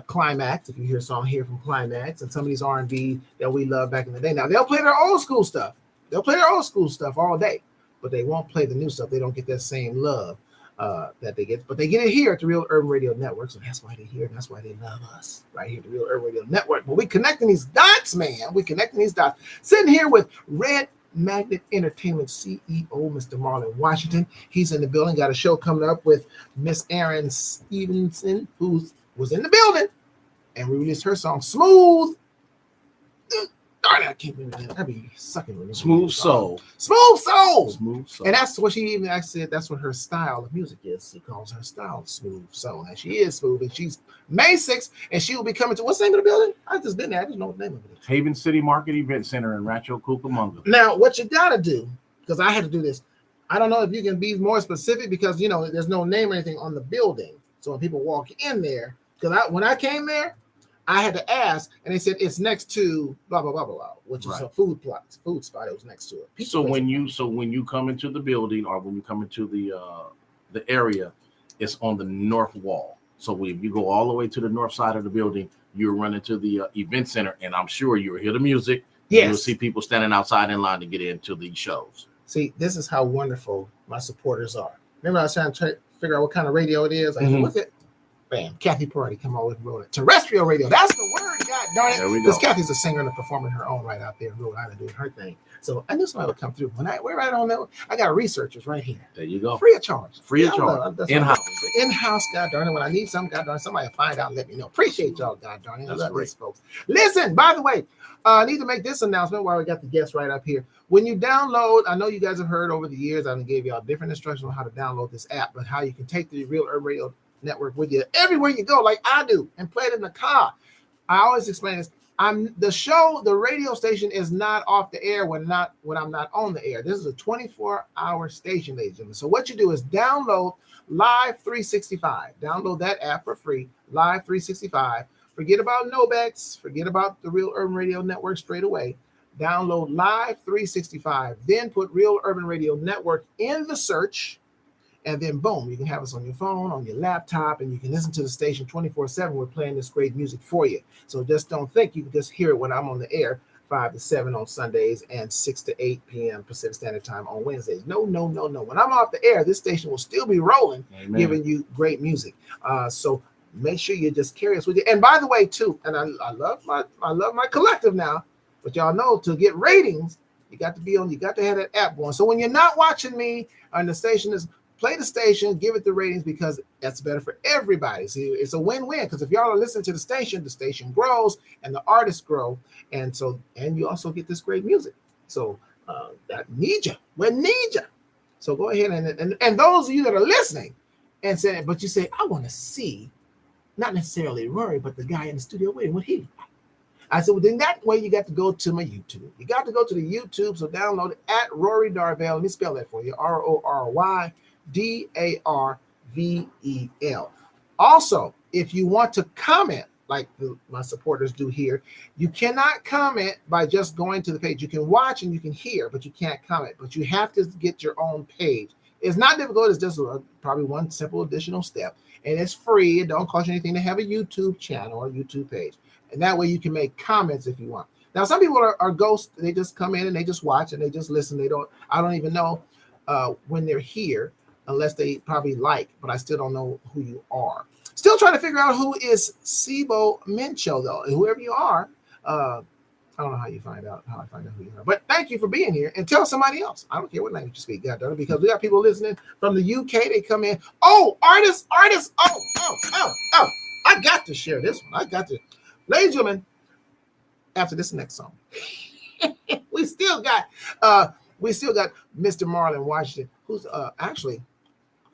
Climax, if you hear a song here from Climax, and some of these R&B that we love back in the day. Now they'll play their old school stuff. They'll play their old school stuff all day, but they won't play the new stuff. They don't get that same love that they get, but they get it here at the Real Urban Radio Network. So that's why they're here. And that's why they love us right here at the Real Urban Radio Network. But we connecting these dots, man. We connecting these dots. Sitting here with Red Magnet Entertainment CEO, Mr. Marlon Washington. He's in the building. Got a show coming up with Miss Erin Stevenson, who was in the building, and we released her song Smooth. Darn it, I can't remember that. That'd be sucking with me. Smooth Soul. Smooth Soul. Smooth Soul. And that's what she even actually said. That's what her style of music is. She calls her style Smooth Soul. And she is smooth. And she's May 6th, and she will be coming to what's the name of the building? I've just been there. I just know what the name of it is. Haven City Market Event Center in Rancho Cucamonga. Now, what you gotta do, because I had to do this. I don't know if you can be more specific because there's no name or anything on the building. So when people walk in there, because when I came there, I had to ask, and they said it's next to blah blah blah blah, blah, which is a food spot. It was next to it. So when you come into the building, or when you come into the area, it's on the north wall. So if you go all the way to the north side of the building, you run into the event center, and I'm sure you'll hear the music. Yes. You'll see people standing outside in line to get into these shows. See, this is how wonderful my supporters are. Remember, I was trying to figure out what kind of radio it is. I look at, bam, Kathy Party come over and roll it. Terrestrial radio. That's the word, God darn it. There we go. Because Kathy's a singer and a performer in her own right out there in Rhode Island doing her thing. So I knew somebody would come through. We're right on there. I got researchers right here. There you go. Free of charge. Free of Yeah, I charge. love- that's In-house. what I do. In-house, God darn it. When I need something, God darn it, somebody will find out and let me know. Appreciate y'all, God darn it. I That's love great. these folks. Listen, by the way, I need to make this announcement while we got the guests right up here. When you download, I know you guys have heard over the years, I gave y'all different instructions on how to download this app, but how you can take the Real Urban Radio Network with you everywhere you go, like I do, and play it in the car. I always explain this. The radio station is not off the air when I'm not on the air. This is a 24-hour station, ladies and gentlemen. So what you do is download Live 365. Download that app for free, Live 365. Forget about Nobex. Forget about the Real Urban Radio Network straight away. Download Live 365. Then put Real Urban Radio Network in the search. And then boom, you can have us on your phone, on your laptop, and you can listen to the station 24/7. We're playing this great music for you. So just don't think you can just hear it when I'm on the air 5 to 7 on Sundays and 6 to 8 p.m. Pacific Standard Time on Wednesdays. No. When I'm off the air, this station will still be rolling, Amen. giving you great music. So make sure you just carry us with you. And by the way, too, and I love my collective now, but y'all know to get ratings, you got to have that app going. So when you're not watching me on the station, is play the station, give it the ratings, because that's better for everybody. See, it's a win-win, because if y'all are listening to the station grows and the artists grow, and you also get this great music. So that need you. We need you. So go ahead and those of you that are listening and saying, but you say, I want to see, not necessarily Rory, but the guy in the studio waiting, what he look like. I said, well, then that way you got to go to my YouTube. You got to go to the YouTube, so download it at Rory Darvel. Let me spell that for you, RORYDARVEL. Also, if you want to comment, like my supporters do here, you cannot comment by just going to the page. You can watch and you can hear, but you can't comment. But you have to get your own page. It's not difficult. It's just probably one simple additional step. And it's free. It don't cost you anything to have a YouTube channel or YouTube page. And that way you can make comments if you want. Now, some people are ghosts. They just come in and they just watch and they just listen. I don't even know when they're here, unless they probably like, but I still don't know who you are. Still trying to figure out who is Sibo Mincho, though. And whoever you are, I don't know how I find out who you are. But thank you for being here, and tell somebody else. I don't care what language you speak, God darn it, because we got people listening from the UK. They come in. Oh, artists. Oh. I got to share this one. Ladies and gentlemen, after this next song, we still got Mr. Marlon Washington, who's actually, I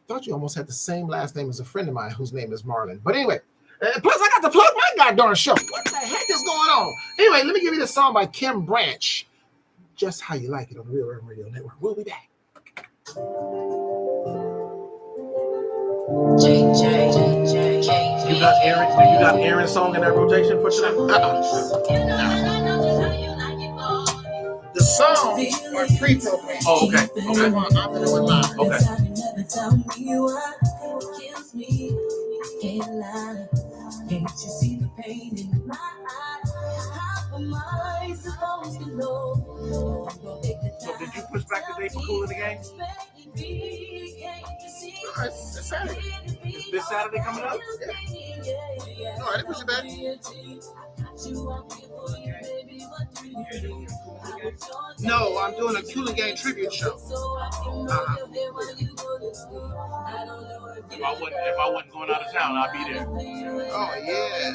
thought you almost had the same last name as a friend of mine whose name is Marlon. But anyway, plus I got to plug my goddamn show. What the heck is going on? Anyway, let me give you this song by Kim Branch. Just How You Like It on the Real Urban Radio Network. We'll be back. You got Aaron's song in that rotation for today? The songs are pre-programmed. Oh, okay. I'm gonna do it live. Okay. Can't you see the pain in my eyes? How am I supposed to know? So did you push back the day for Cool in the Game? It's Saturday. Is this Saturday coming up? Yeah. No, I didn't push it back. No, I'm doing a Cool and Gang tribute show. If I wasn't going out of town, I'd be there. Oh, yeah.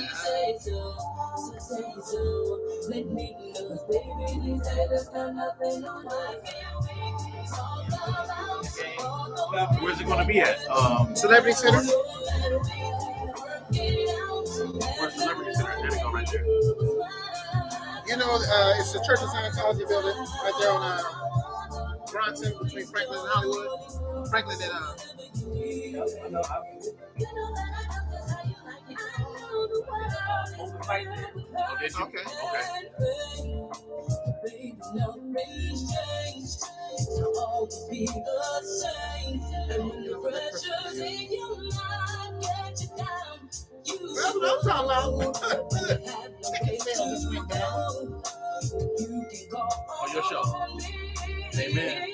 Where's it going to be at? Celebrity Center. Where's Celebrity Center? There we go, right there. You know, it's the Church of Scientology building right there on Bronson between Franklin and Hollywood. Franklin and Okay. That's what I'm talking about. On your show. Amen.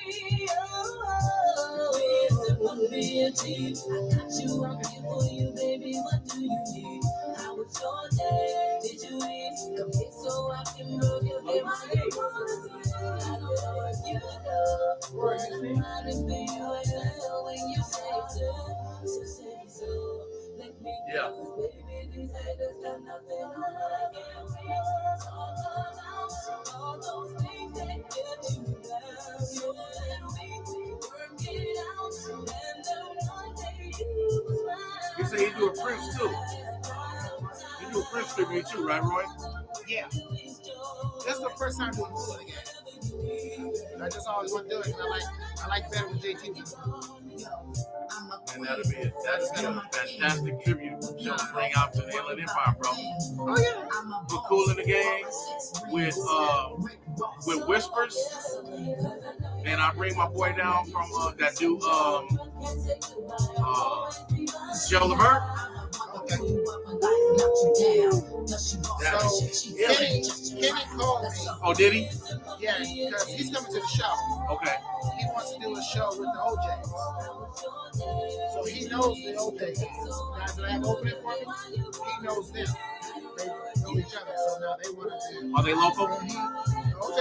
You say you do a Prince too. You do a Prince tribute too, right, Roy? Yeah. This is the first time doing Cool in the Game. I just always want to do it. And I like better when JT was in it. And that'd be a fantastic tribute show to bring out to the Inland Empire, bro. Oh yeah. Put Cool in the Game with Whispers, and I bring my boy down from that dude Joe Levert. Okay. Kenny called me. Oh, did he? Yeah, because he's coming to the show. Okay. He wants to do a show with the OJs. So he knows the OJ guys that I have opening for me. He knows them. They know each other, so now they want to do. Are they local? OJ?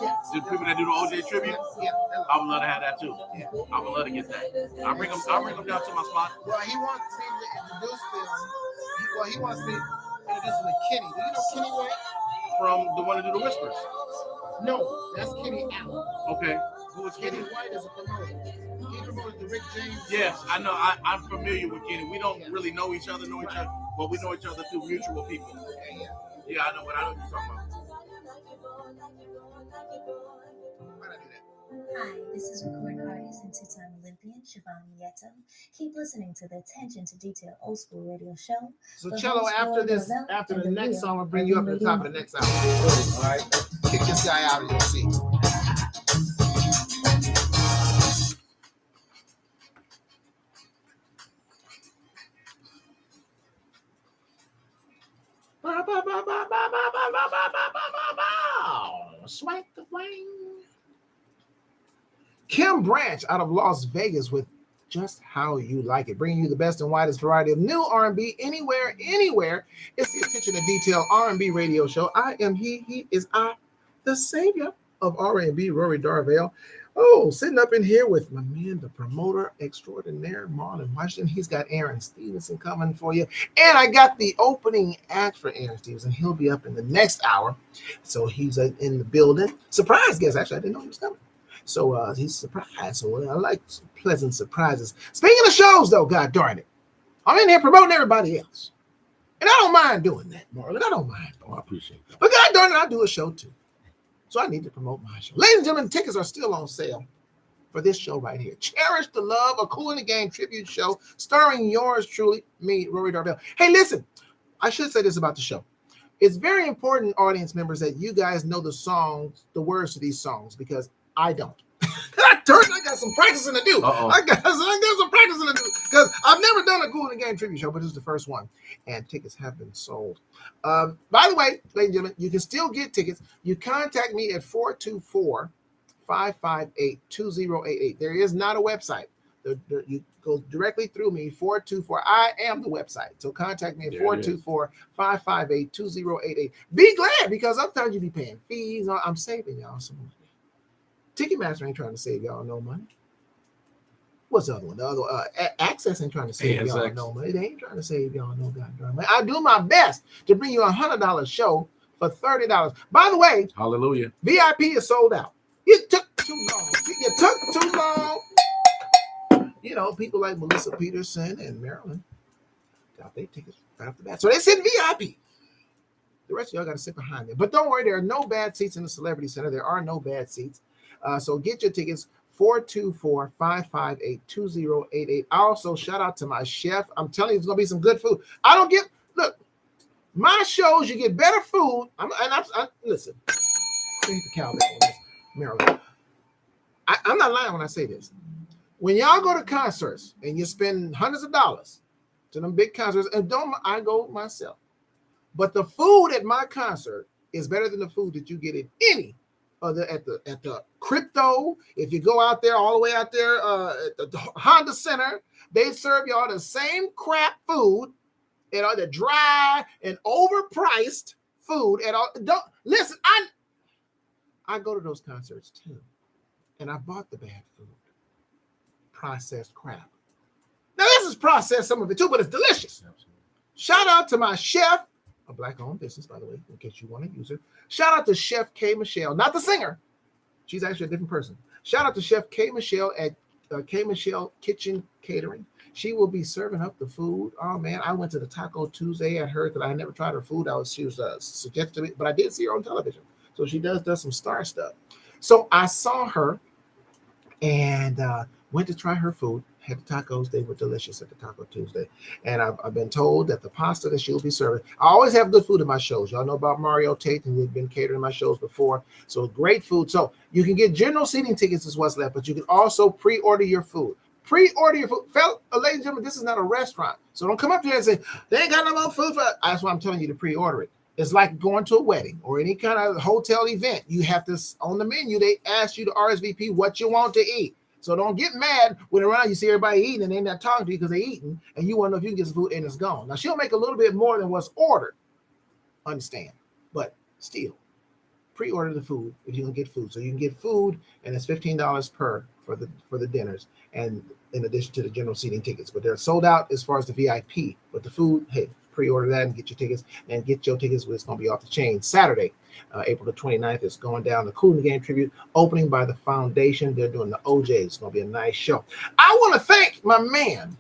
Yeah. The people that do the OJ tribute? Yeah. I would love to have that too. Yeah. I would love to get that. I'll bring them down to my spot. Well, he wants me to introduce them. He wants me to introduce them to Kenny. Do you know Kenny White? From the one to do the Whispers. No, that's Kenny Allen. Okay. Who is Kenny Kenny? White is a promoter. He promoted the Rick James. Yes, I know. I'm familiar with Kenny. We don't really know each other, but we know each other through mutual people. Okay, yeah. Yeah, I know what you're talking about. Why'd I do that? Hi, this is recording artist and two-time Olympian Shivani Yeto. Keep listening to the Attention to Detail Old School Radio Show. So The Cello, host after Roy this, Darvell after and the the next real song, I'll bring you up at the top of the next hour. All right. Kick this guy out of your seat. Swank the flame. Kim Branch out of Las Vegas with Just How You Like It, bringing you the best and widest variety of new R&B anywhere. It's the Attention to Detail R&B radio show. I am he is I, the savior of R&B, Rory Darvell. Oh, sitting up in here with my man, the promoter extraordinaire, Marlon Washington. He's got Aaron Stevenson coming for you. And I got the opening act for Aaron Stevenson. He'll be up in the next hour. So he's in the building. Surprise guest, actually. I didn't know he was coming. So he's surprised. So I like pleasant surprises. Speaking of shows, though, God darn it, I'm in here promoting everybody else. And I don't mind doing that, Marlon. I don't mind. Oh, I appreciate that. But God darn it, I do a show too. So I need to promote my show. Ladies and gentlemen, tickets are still on sale for this show right here. Cherish the Love, a Cool in the Game tribute show starring yours truly, me, Rory Darvell. Hey, listen, I should say this about the show. It's very important, audience members, that you guys know the songs, the words to these songs, because I don't. I got some practicing to do. I got some practicing to do because I've never done a Cool in the Game tribute show, but this is the first one, and tickets have been sold. By the way, ladies and gentlemen, you can still get tickets. You contact me at 424-558-2088. There is not a website. You go directly through me, 424. I am the website. So contact me at 424-558-2088. Be glad, because sometimes you be paying fees. I'm saving y'all some money. Ticketmaster ain't trying to save y'all no money. What's the other one? The other Access ain't trying to save y'all no money. They ain't trying to save y'all no goddamn money. I do my best to bring you a $100 show for $30. By the way, hallelujah, VIP is sold out. It took too long. You took too long. You know, people like Melissa Peterson and Marilyn got their tickets right off the bat. So they sit VIP. The rest of y'all got to sit behind them. But don't worry, there are no bad seats in the Celebrity Center. There are no bad seats. So get your tickets, 424-558-2088. Also, shout out to my chef. I'm telling you, it's going to be some good food. Look, my shows, you get better food. Listen, the cowbell, Maryland. I'm not lying when I say this. When y'all go to concerts and you spend hundreds of dollars to them big concerts, and I go myself, but the food at my concert is better than the food that you get at any other at the Crypto. If you go out there, all the way out there at the Honda Center, they serve y'all the same crap food, the dry and overpriced food at all. Don't listen. I go to those concerts too, and I bought the bad food, processed crap. Now this is processed, some of it too, but it's delicious. Shout out to my chef, a black-owned business, by the way, in case you want to use her. Shout out to Chef K. Michelle, not the singer. She's actually a different person. Shout out to Chef K. Michelle at K. Michelle Kitchen Catering. She will be serving up the food. Oh man, I went to the Taco Tuesday. I heard that I had never tried her food. She was suggested to me, but I did see her on television. So she does some star stuff. So I saw her and went to try her food. Had the tacos. They were delicious at the Taco Tuesday. And I've been told that the pasta that she'll be serving, I always have good food in my shows. Y'all know about Mario Tate, and we've been catering my shows before. So great food. So you can get general seating tickets is what's left, but you can also pre-order your food. Pre-order your food. Ladies and gentlemen, this is not a restaurant. So don't come up here and say, they ain't got no more food for us. That's why I'm telling you to pre-order it. It's like going to a wedding or any kind of hotel event. You have to, on the menu, they ask you to RSVP what you want to eat. So don't get mad when around you see everybody eating and they're not talking to you because they're eating and you want to know if you can get some food and it's gone. Now, she'll make a little bit more than what's ordered. Understand. But still, pre-order the food if you can get food. So you can get food and it's $15 per for the dinners, and in addition to the general seating tickets. But they're sold out as far as the VIP. But the food, hey, pre-order that and get your tickets. And get your tickets when it's going to be off the chain. Saturday, April the 29th, is going down. The Kool and the Gang tribute, opening by the Foundation. They're doing the OJs. It's going to be a nice show. I want to thank my man,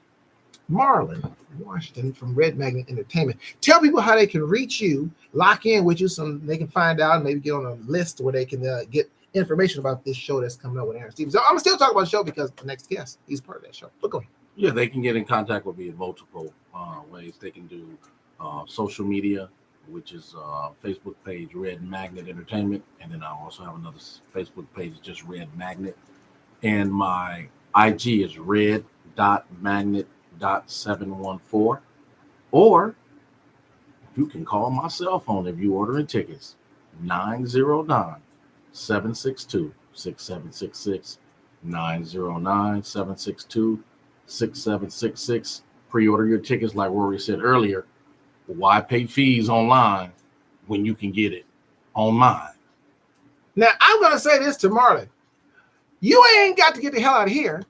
Marlon Washington from Red Magnet Entertainment. Tell people how they can reach you, lock in with you so they can find out, maybe get on a list where they can get information about this show that's coming up with Aaron Stevens. So I'm still talking about the show because the next guest, he's part of that show. But go ahead. Yeah, they can get in contact with me in multiple ways. They can do social media, which is Facebook page Red Magnet Entertainment, and then I also have another Facebook page, just Red Magnet, and my IG is red.magnet.714, or you can call my cell phone if you're ordering tickets, 909-762-6766, 909-762-6766. Pre-order your tickets, like Rory said earlier. Why pay fees online when you can get it on mine? Now, I'm going to say this to Marlon. You ain't got to get the hell out of here,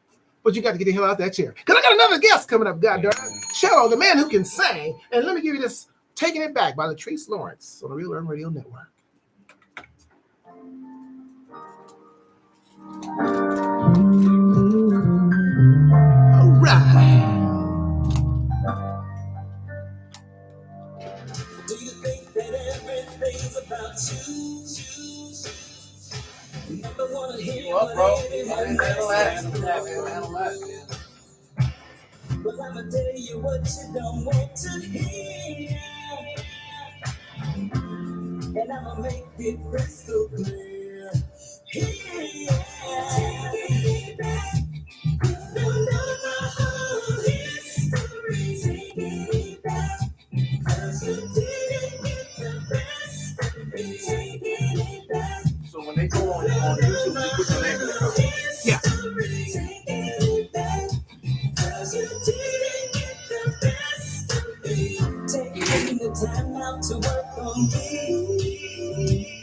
but you got to get the hell out of that chair. Because I got another guest coming up, God darn it. Cello, the man who can sing. And let me give you this, Taking It Back by Latrice Lawrence on the Real Urban Radio Network. All right. Do you think that everything's about you? Never wanna hear What, bro? what anyone says. But I'ma tell you what you don't want to hear. And I'ma make it crystal clear. Here, take it back. You don't know my whole history. Take it back. 'Cause you didn't get the best of me. Take it back. So when they go on YouTube, they put your name in the comment. Yeah. Take it back. 'Cause you didn't get the best of me. Taking the time out to work on me.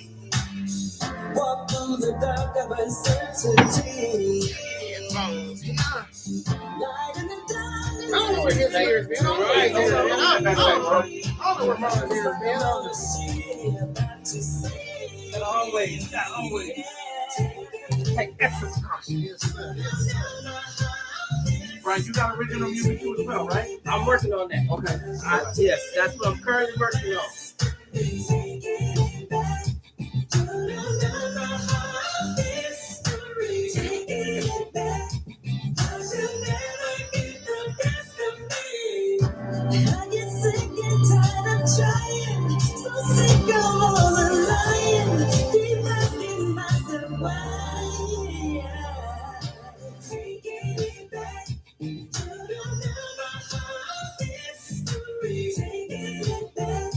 Walk through the dark of uncertainty. Light in the dark. I don't know where his ears been. I don't know where his ears been. I don't know where Marlon's ears been. Always. Take extra caution. Yes, sir. Brian, you got original music too as well, right? I'm working on that. Okay. Yes, that's what I'm currently working on. I get sick and tired of trying, so sick of all the lying. Keep asking myself why. Take it back. You don't know my whole history. Take it back.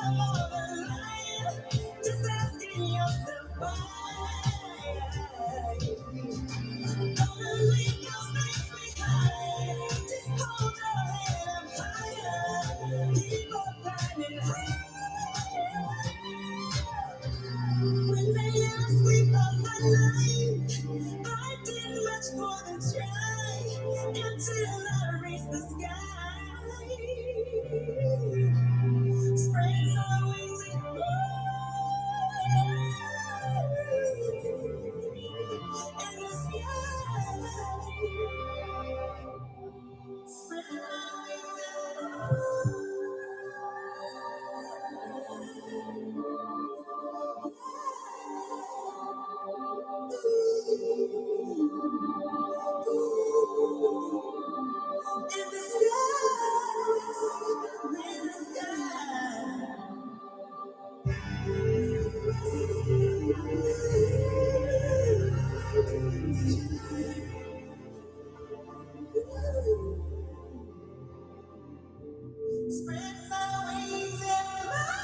more than lying. Just asking yourself why. Gonna leave your space behind. Just hold your head up higher. Keep on climbing higher. When they ask me about my life, I did much more than try until I reached the sky. Spread my wings and fly in the sky. Spread my wings in the sky. Spread my wings and fly.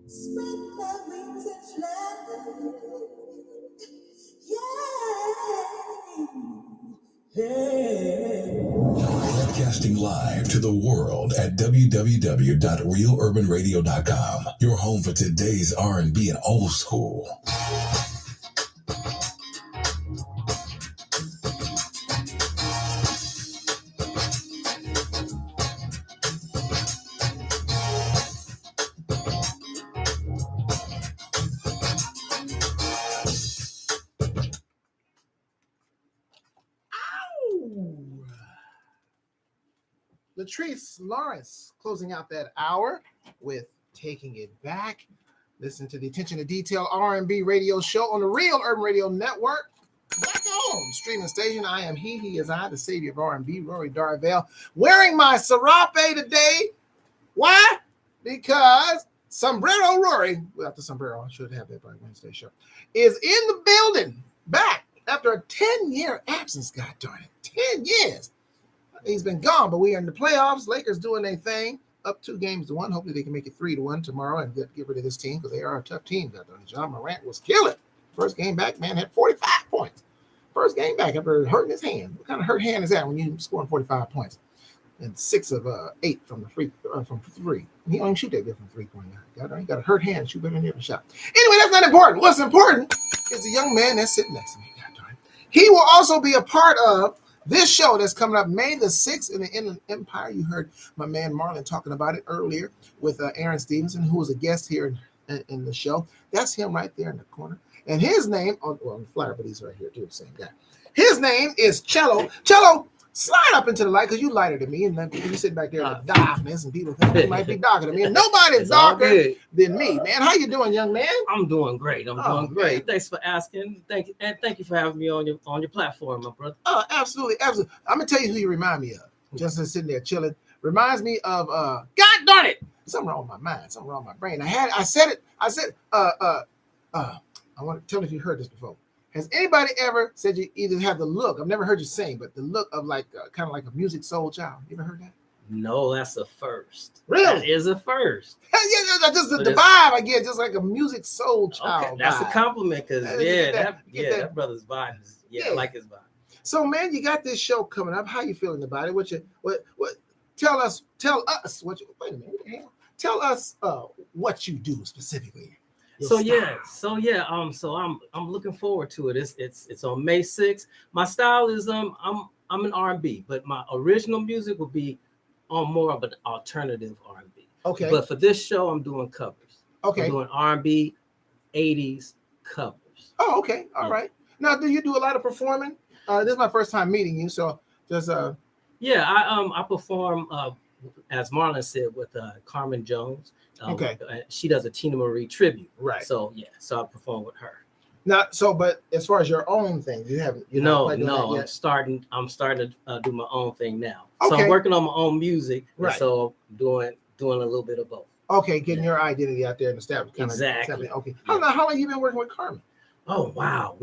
Spread my wings and fly. Yeah. Broadcasting live to the world at www.realurbanradio.com. Your home for today's R&B and old school. Ow! Latrice Lawrence closing out that hour with Taking It Back. Listen to the Attention to Detail R&B radio show on the Real Urban Radio Network. Back home, streaming station. I am he is I, the savior of R&B, Rory Darvell, wearing my serape today. Why? Because Sombrero Rory, without the sombrero, I should have that by Wednesday show, is in the building, back after a 10-year absence. God darn it, 10 years. He's been gone, but we are in the playoffs. Lakers doing their thing, up 2-1. Hopefully they can make it 3-1 tomorrow and get rid of this team because they are a tough team. God darn it, John Morant was killing. First game back, man, had 45 points. First game back after hurting his hand. What kind of hurt hand is that when you scoring 45 points? And 6 of 8 from the from three. He only shoot that good from 3-point line. God, he got a hurt hand, shoot better than every shot. Anyway, that's not important. What's important is the young man that's sitting next to me. God darn it. He will also be a part of this show that's coming up May the 6th in the Inland Empire. You heard my man Marlon talking about it earlier with Aaron Stevenson, who was a guest here in the show. That's him right there in the corner. And his name, on the flyer, but he's right here too, the same guy. His name is Cello. Cello, slide up into the light because you lighter than me. And then you sit back there in the darkness and people think you might be darker than me. And nobody's darker than me, man. How you doing, young man? I'm doing great. I'm doing great. Thanks for asking. Thank you for having me on your platform, my brother. Oh, absolutely, absolutely. I'm gonna tell you who you remind me of. Just sitting there chilling. Reminds me of God darn it. Something wrong with my mind, something wrong with my brain. I said I want to tell me if you heard this before. Has anybody ever said you either have the look? I've never heard you sing, but the look of like kind of like a music soul child. You ever heard that? No, that's a first. Really? That is a first. Yeah, just the vibe I get, just like a music soul child. Okay, that's vibe. a compliment because that brother's vibe is I like his vibe. So man, you got this show coming up. How you feeling about it? What tell us what you wait a minute, what the hell? Tell us what you do specifically. So I'm looking forward to it. It's on May 6th. My style is I'm an R&B, but my original music will be on more of an alternative R&B. Okay. But for this show, I'm doing covers. Okay. I'm doing R&B, 80s covers. Oh, okay. All right. Now, do you do a lot of performing? This is my first time meeting you, so just I perform as Marlon said with Carmen Jones. Okay. She does a Tina Marie tribute. Right. So I perform with her. But as far as your own thing, you haven't. No. I'm starting to do my own thing now. So Okay. I'm working on my own music. Right. So I'm doing a little bit of both. Okay, getting your identity out there and established. Exactly. Okay. How long have you been working with Carmen? Oh wow,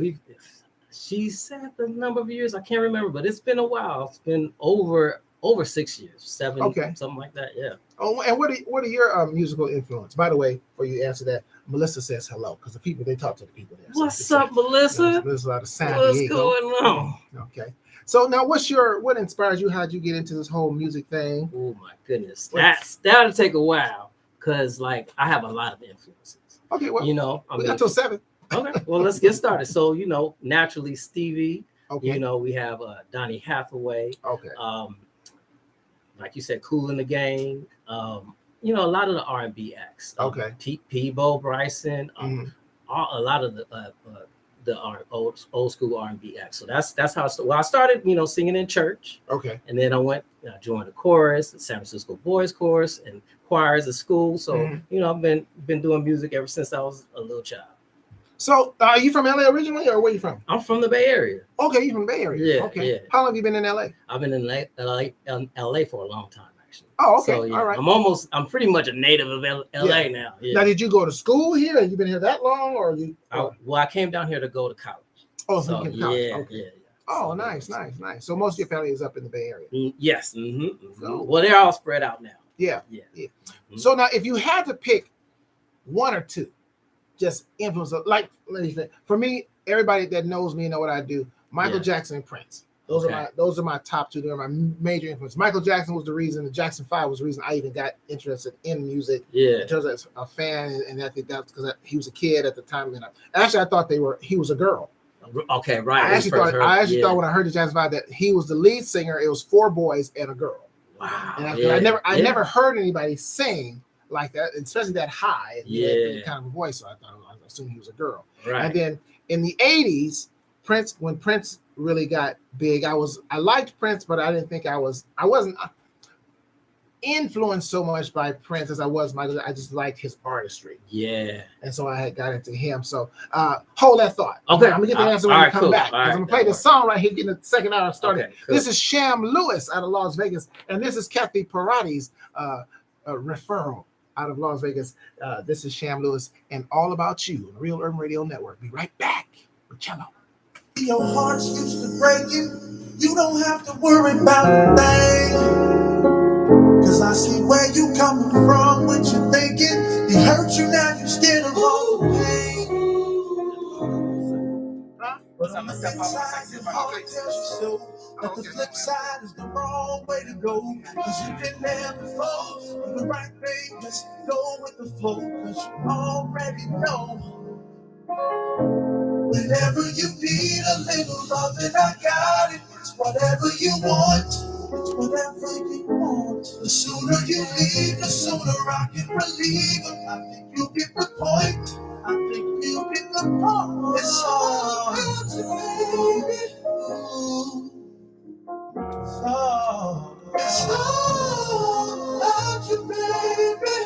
she said the number of years I can't remember, but it's been a while. It's been over over 6 years, 7, Okay. something like that. Yeah. Oh, and what are your musical influence? By the way, before you answer that, Melissa says hello because the people they talk to the people there. So What's just up, say, Melissa? Melissa out of San What's Diego. going on? Okay. So now, what inspires you? How'd you get into this whole music thing? Oh my goodness, What's- that'll take a while because like I have a lot of influences. Okay, well, You know, I we mean, got till 7. okay. Well, let's get started. So you know, naturally Stevie. Okay. You know, we have Donny Hathaway. Okay. Like you said, Kool and the Gang. You know, a lot of the R&B acts. Okay. Peebo Bryson. Mhm. A lot of the old school R&B acts. So that's how I started. You know, singing in church, Okay. and then I joined the chorus, the San Francisco Boys Chorus, and choirs at school. So Mhm. you know, I've been doing music ever since I was a little child. So, are you from LA originally, or where you from? I'm from the Bay Area. Okay, you from the Bay Area. Yeah, Okay. yeah. How long have you been in LA? I've been in LA for a long time, actually. Oh, okay. So, yeah, All right. I'm pretty much a native of LA now. Yeah. Now, did you go to school here? Have you been here that long, or you? I came down here to go to college. Oh, So, so you came to college. yeah, Okay. yeah. Oh, So, nice, nice, nice. So most of your family is up in the Bay Area. Yes. Mm-hmm. Oh. Well, they're all spread out now. Yeah. Yeah. Mhm. So now, if you had to pick one or two, just influence, like let me think. For me, everybody that knows me know what I do. Michael Yeah. Jackson and Prince. Those Okay. are my top two. They're my major influence. Michael Jackson was the reason. The Jackson 5 was the reason I even got interested in music. Yeah. In terms of a fan, and I think that's because he was a kid at the time. And actually, I thought he was a girl. Okay, right. I actually thought when I heard the Jackson 5 that he was the lead singer. It was 4 boys and a girl. Wow. And yeah. I never heard anybody sing like that, especially that high. And he had Yeah. that kind of a voice. So I assumed he was a girl. Right. And then in the 80s, when Prince really got big, I liked Prince, but I didn't think I wasn't influenced so much by Prince as I was Michael. I just liked his artistry. Yeah. And so I had got into him. So hold that thought. Okay. I'm gonna get the answer when All we right, come cool. back. All Because right, I'm gonna play that this song right here, getting the second hour started. Okay, cool. This is Sham Lewis out of Las Vegas, and this is Kathy Parati's referral out of Las Vegas. This is Sham Lewis and All About You on the Real Urban Radio Network. Be right back with Cello. Your heart's used to breaking. You don't have to worry about a thing. Cause I see where you coming from, what you thinking. He hurt you, now you scared of all the pain. But on the flip side, your heart tells you so. That the flip side is the wrong way to go. Cause you've been there before. Do the right thing, just go with the flow. Cause you already know. Whenever you need a little loving, I got it. It's whatever you want. It's whatever you want. The sooner you leave, the sooner I can relieve. I think you get the point. I think you get the point. It's all about you, baby. It's all about you, baby.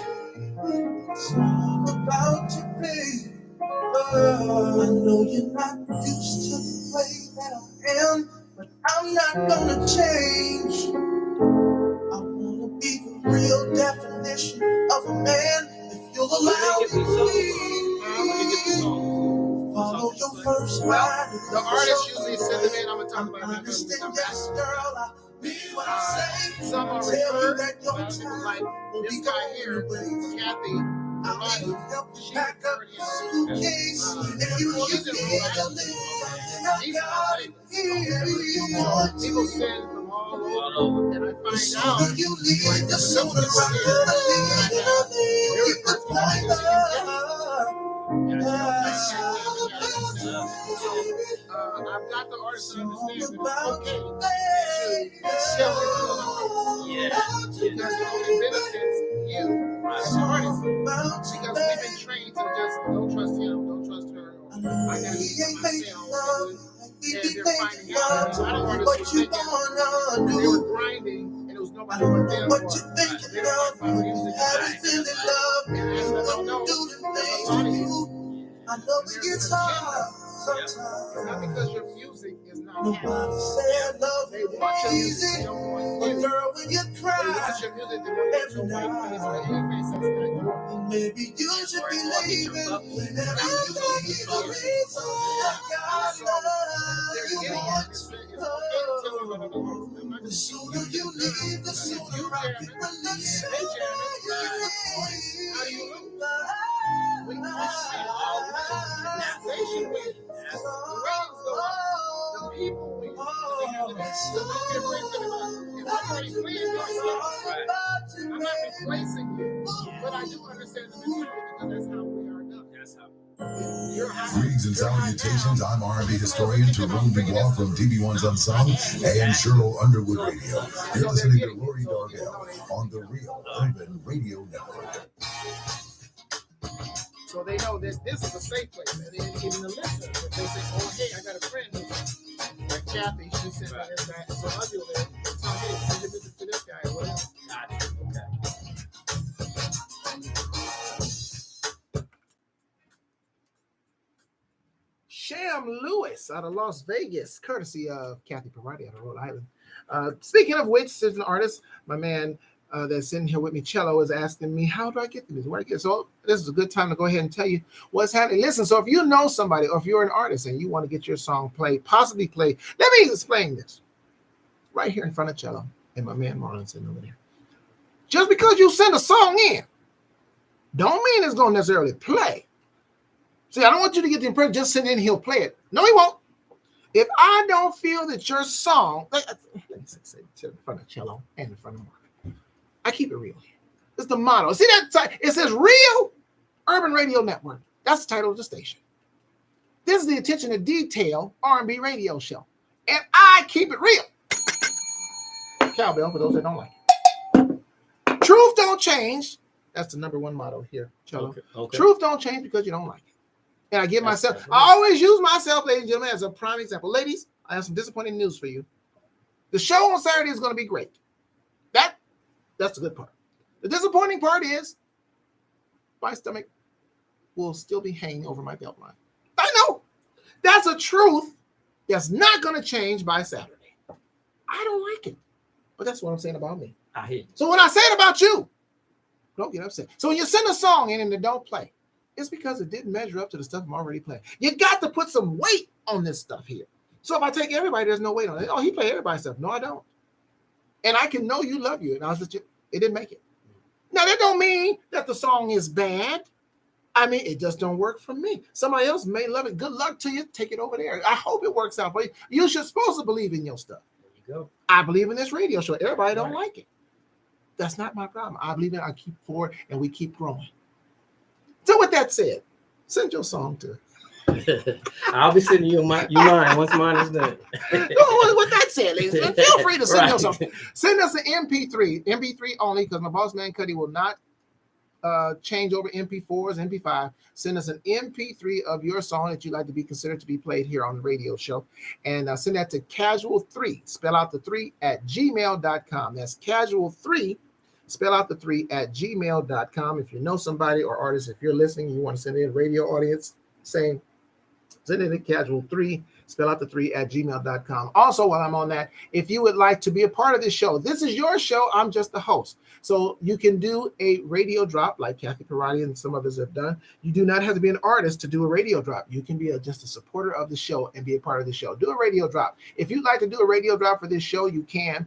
It's all about you, baby. I know you're not used to the way that I am, but I'm not gonna change. I wanna be the real definition of a man. If you'll allow me, follow your first mind. The artist usually send them in. I'm gonna talk about that. Understand, yes, girl. I mean what I say. Some are Tell you referred. that your People time like will this be guy here, going away. Kathy. I'll even help you pack up your suitcase. If you need a little, I got it. Here you want People to. send from all over, and I The find sooner out you leave, the sooner I can leave. You get the point. I've got the artist to understand that About it's you, okay baby. to share with Yeah. because it only benefits you as an artist. About you, Because we've been trained to just don't trust him, don't trust her. I know I gotta we be ain't for making myself. love. We And be they're making finding out. A lot of love. artists What were you thinking gonna they do? were grinding and it was I nobody don't but know them. what for you're it. thinking They don't of. talk about music. Haven't been in love. And as I don't know, Do the there's things a lot of you you. do. I know it gets hard It's not sometimes. because your music is not happy. Nobody said love They was want your music easy. to don't want But you. girl, when you They cry, want your music to go get your white face or your face that's not you. then maybe you should be leaving. Whenever you need a reason, I got love. They're You getting want it. It's to okay to tell them what it is. I'm not the just sooner you leave, You, Chairman. Hey, Chairman. How do you lose? We see all the station wins. The ratings go up. The people win. They have the difference in us. If I'm already playing your stuff, I'm not replacing you. But I do understand the mentality because that's how we are done. That's how. Greetings and salutations. I'm R&B historian Jerome Dubois from TV1's Unsung and Sherlock Underwood Radio. You're listening to Rory Darvell on the Real Urban Radio Network. So they know that this is a safe place. And then even the listeners, if they say, oh, hey, I got a friend who's like Kathy, she sent me this guy. So I'll do that. So, hey, send it to this guy or whatever. Gotcha. Okay. Sham Lewis out of Las Vegas, courtesy of Kathy Parati out of Rhode Island. Speaking of which, there's an artist, my man that's in here with me, Cello, is asking me, how do I get this? Where do I get it? So this is a good time to go ahead and tell you what's happening. Listen, so if you know somebody or if you're an artist and you want to get your song played, possibly played, let me explain this. Right here in front of Cello and my man Marlon sitting over there. Just because you send a song in, don't mean it's going to necessarily play. See, I don't want you to get the impression just send in, he'll play it. No, he won't. If I don't feel that your song, let me say in front of Cello and in front of Mark, I keep it real here. It's the motto. See that? It says Real Urban Radio Network. That's the title of the station. This is the attention to detail R&B radio show. And I keep it real. Cowbell for those that don't like it. Truth don't change. That's the number one motto here, Cello. Okay. Truth don't change because you don't like it. And I give myself, I always use myself, ladies and gentlemen, as a prime example. Ladies, I have some disappointing news for you. The show on Saturday is going to be great. That's the good part. The disappointing part is my stomach will still be hanging over my belt line. I know. That's a truth that's not going to change by Saturday. I don't like it. But that's what I'm saying about me. I hear you. So when I say it about you, don't get upset. So when you send a song in and it don't play, it's because it didn't measure up to the stuff I'm already playing. You got to put some weight on this stuff here. So if I take everybody, there's no weight on it. Oh, he played everybody's stuff. No, I don't. And I can know you love you. And I was just, it didn't make it. Now, that don't mean that the song is bad. I mean, it just don't work for me. Somebody else may love it. Good luck to you. Take it over there. I hope it works out for you. You should supposed to believe in your stuff. There you go. I believe in this radio show. Everybody don't like it. That's not my problem. I believe in it. I keep forward and we keep growing. So with that said, send your song to I'll be sending you mine once mine is done. With that said, ladies, feel free to send your song. Send us an MP3 only, because my boss man Cuddy will not change over MP4s, MP5. Send us an MP3 of your song that you'd like to be considered to be played here on the radio show. And send that to casual3, spell out the 3 at gmail.com. That's casual3, spell out the 3 at gmail.com. If you know somebody or artist, if you're listening, you want to send in a radio audience, send it to casual3, spell out the 3 at gmail.com. Also, while I'm on that, if you would like to be a part of this show, this is your show. I'm just the host. So you can do a radio drop like Kathy Parati and some others have done. You do not have to be an artist to do a radio drop. You can be just a supporter of the show and be a part of the show. Do a radio drop. If you'd like to do a radio drop for this show, you can.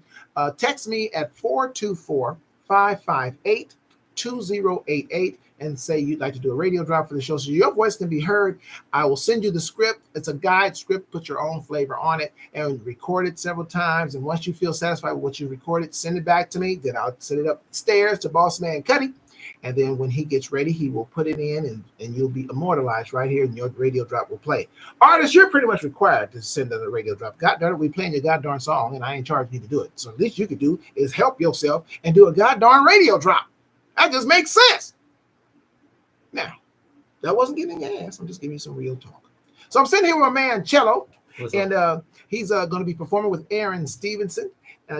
Text me at 424-558-2088 and say you'd like to do a radio drop for the show so your voice can be heard. I will send you the script. It's a guide script. Put your own flavor on it and record it several times. And once you feel satisfied with what you recorded, send it back to me. Then I'll send it upstairs to Boss Man Cuddy. And then when he gets ready, he will put it in and you'll be immortalized right here and your radio drop will play. Artists, you're pretty much required to send us a radio drop. God darn it, we playing your goddamn song and I ain't charging you to do it. So the least you could do is help yourself and do a goddamn radio drop. That just makes sense. Now, that wasn't getting ass. I'm just giving you some real talk. So I'm sitting here with my man Cello, and he's going to be performing with Aaron Stevenson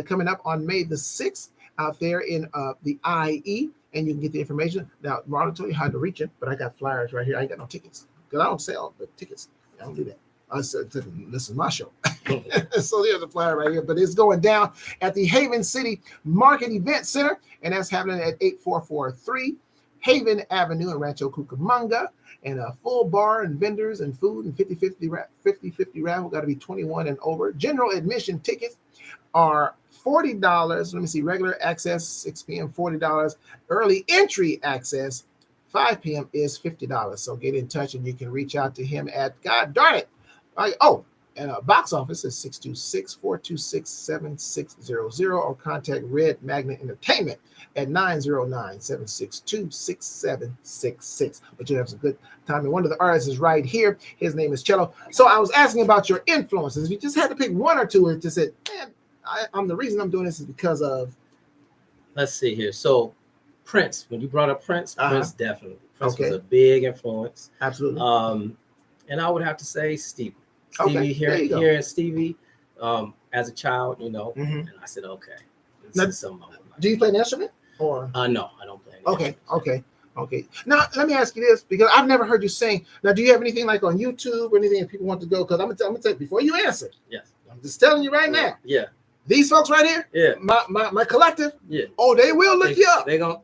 coming up on May the 6th out there in the IE, and you can get the information. Now, Marlon told you how to reach it, but I got flyers right here. I ain't got no tickets because I don't sell the tickets. I don't do that. I said, listen to my show. So there's a flyer right here, but it's going down at the Haven City Market Event Center, and that's happening at 8443 Haven Avenue in Rancho Cucamonga, and a full bar and vendors and food and 50-50 raffle. Got to be 21 and over. General admission tickets are $40. Let me see. Regular access, 6 p.m., $40. Early entry access, 5 p.m. is $50. So get in touch and you can reach out to him at, God darn it. And box office is 626-426-7600 or contact Red Magnet Entertainment at 909-762-6766. But you have some good time. And one of the artists is right here. His name is Cello. So I was asking about your influences. If you just had to pick one or two and just said, man, I'm the reason I'm doing this is because of. Let's see here. So Prince, when you brought up Prince, Prince definitely. Prince was Okay. a big influence. Absolutely. And I would have to say Stevie. Okay, Stevie there you go. hearing Stevie as a child, Mhm. and I said, okay. This Now, is something I would like. Do you play an instrument? Or No, I don't play any okay. instruments. Now let me ask you this because I've never heard you sing. Now, do you have anything like on YouTube or anything if people want to go? Because I'm gonna tell you before you answer. Yes. I'm just telling you right now. Yeah. These folks right here, Yeah. my collective. Yeah. Oh, they will look you up. They gonna.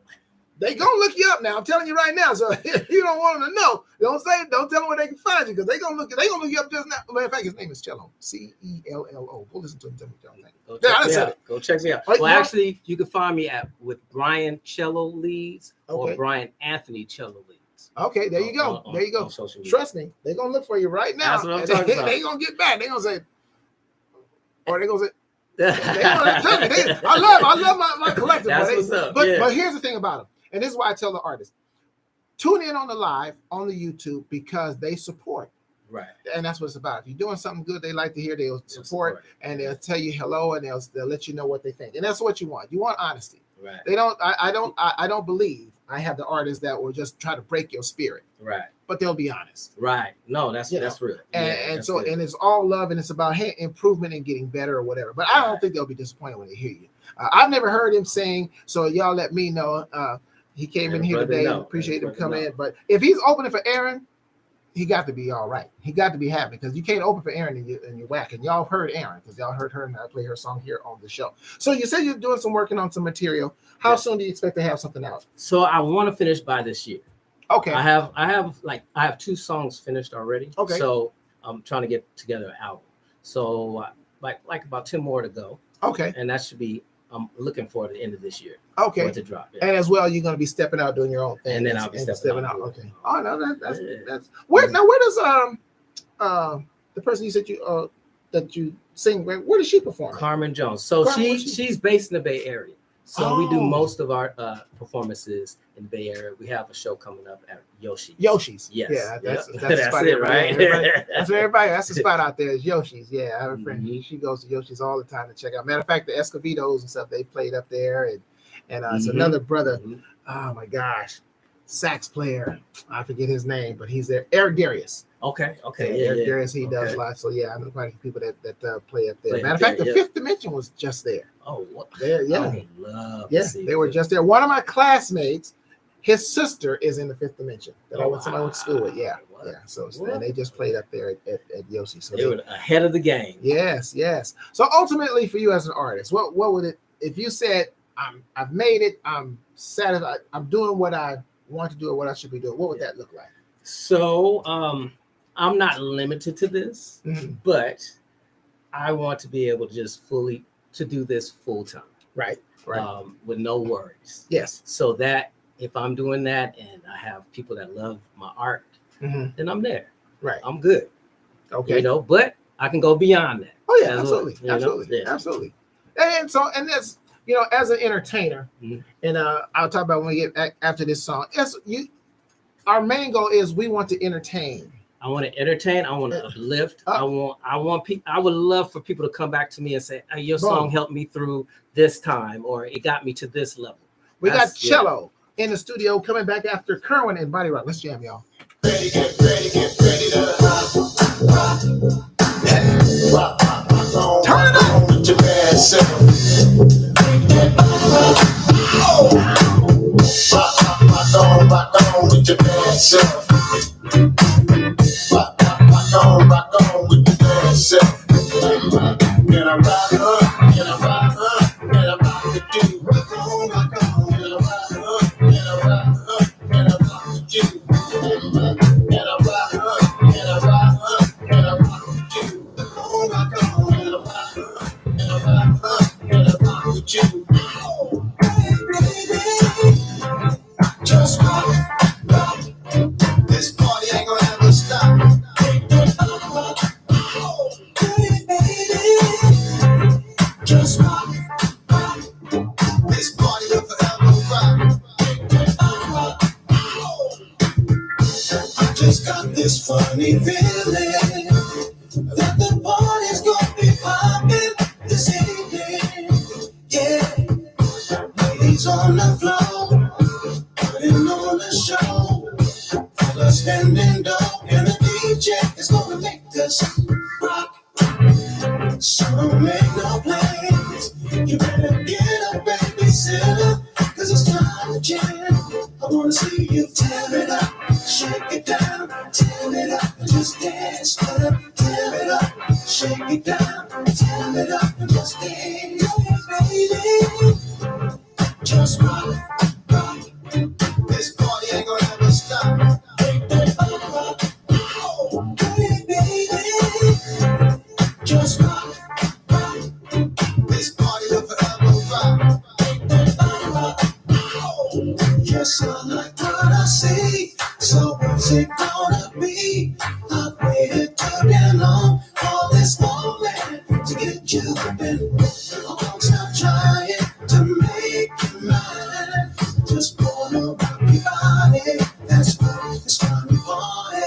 They gonna look you up now. I'm telling you right now. So if you don't want them to know, don't tell them where they can find you because they gonna look you up just now. Matter of fact, his name is Cello. Cello. Go listen to him. Tell me what y'all think. Go Yeah, check I me said out. it. Go check me out. Right, Well, you know- actually, you can find me with Brian Cello Leads Okay. or Brian Anthony Cello Leads. Okay, there you go. On- There you go. on social media. Trust me, they're gonna look for you right now. That's what I'm and talking about. They gonna get back. They gonna say, or they gonna say, That's I love my collective. what's up. But Yeah. here's the thing about them, and this is why I tell the artists, tune in on the live on the YouTube because they support. Right. And that's what it's about. If you're doing something good, they like to hear. They'll support and they'll tell you hello and they'll let you know what they think. And that's what you want. You want honesty. Right. They don't. I don't believe I have the artists that will just try to break your spirit, Right. but they'll be honest. Right. No, that's You know, real. And, Yeah, and that's so good. and it's all love and it's about improvement and getting better or whatever. But I don't think they'll be disappointed when they hear you. I've never heard him sing, so y'all let me know. He came Let in a here brother today. know. Appreciate Let a him brother coming know. in. But if he's opening for Aaron, he got to be all right. He got to be happy because you can't open for Aaron and you whack. And y'all heard Aaron because y'all heard her and I play her song here on the show. So you said you're doing some working on some material. How Yeah. soon do you expect to have something out? So I want to finish by this year. Okay. I have 2 songs finished already. Okay. So I'm trying to get together an album. So like about 10 more to go, Okay. and that should be. I'm looking for the end of this year Okay. for it to drop. Yeah. And as well, you're going to be stepping out doing your own thing. And then I'll be stepping out. Okay. Oh no, that's Yeah. that's where now. Where does the person you said that you sing? Where does she perform? Carmen Jones. So Carmen, where's she? she's based in the Bay Area. So we do Oh. most of our performances in the Bay Area. We have a show coming up at Yoshi's. Yoshi's. Yes. Yeah, that's Yep. the That's spot it, everybody- right? everybody- that's where everybody. That's the spot out there is Yoshi's. Yeah, I have a friend. Mhm. She goes to Yoshi's all the time to check out. Matter of fact, the Escovedos and stuff they played up there, and it's Mhm. another brother. Mhm. Oh my gosh, sax player. I forget his name, but he's there. Eric Darius. Okay. Eric Yeah. Darius. He does Okay. live. So yeah, I know quite a few people that play up there. Play Matter up of fact, there, the yeah. Fifth Dimension was just there. Oh, what? There, yeah. I would love to Yeah, see they were it. just there. One of my classmates, his sister is in the Fifth Dimension that I Oh, went to school with. Yeah, wow. yeah. So What? and they just played up there at Yoshi. So They were ahead of the game. yes. So ultimately, for you as an artist, what would it if you said I've made it, I'm satisfied, I'm doing what I want to do or what I should be doing? What would that look like? So I'm not limited to this, Mhm. but I want to be able to just to do this full time. Right. With no worries. Yes. So that if I'm doing that and I have people that love my art, Mhm. then I'm there. Right. I'm good. Okay. But I can go beyond that. Oh yeah, as well, absolutely, you know? absolutely, Yeah. absolutely. And that's as an entertainer, Mhm. and I'll talk about when we get after this song. Our main goal is we want to entertain. I want to entertain. I want to uplift. I want people. I would love for people to come back to me and say, hey, "Your song helped me through this time, or it got me to this level." We got That's- yeah. Cello in the studio coming back after Kerwin and Body Rock. Let's jam, y'all. Get ready to Turn it up. with your bad self. Rock on with your bad self. Rock on with your bad self. Can I rock up? Can I rock up? Can I rock with you? Rock on. Can I rock up? Can I rock up? Can I rock with you? Can I rock up? Can I rock up? Can I rock with you? Rock on. Can I rock up? Can I rock up? Can I rock Just rock, rock. This party ain't gonna ever stop. Just rock, rock. This party will forever rock. I just got this funny feeling that the party's gonna be popping this evening. Yeah, ladies on the floor, putting on the show. Fellas standing up, and the DJ is gonna make us rock. So don't make no plans. You better get up, baby, sitter, 'cause it's time to jam. I wanna see you tear it up, shake it down, tear it up, and just dance. Tear it up, shake it down, tear it up, and just dance, baby. Just rock, rock. This party ain't gonna ever stop. Just rock, rock. This party will forever rock. Yes, I like what I see. So what's it gonna be? I've waited too damn long for this moment to get you in. I won't stop trying to make you mine. Just wanna rock your body. That's right, it's time to party.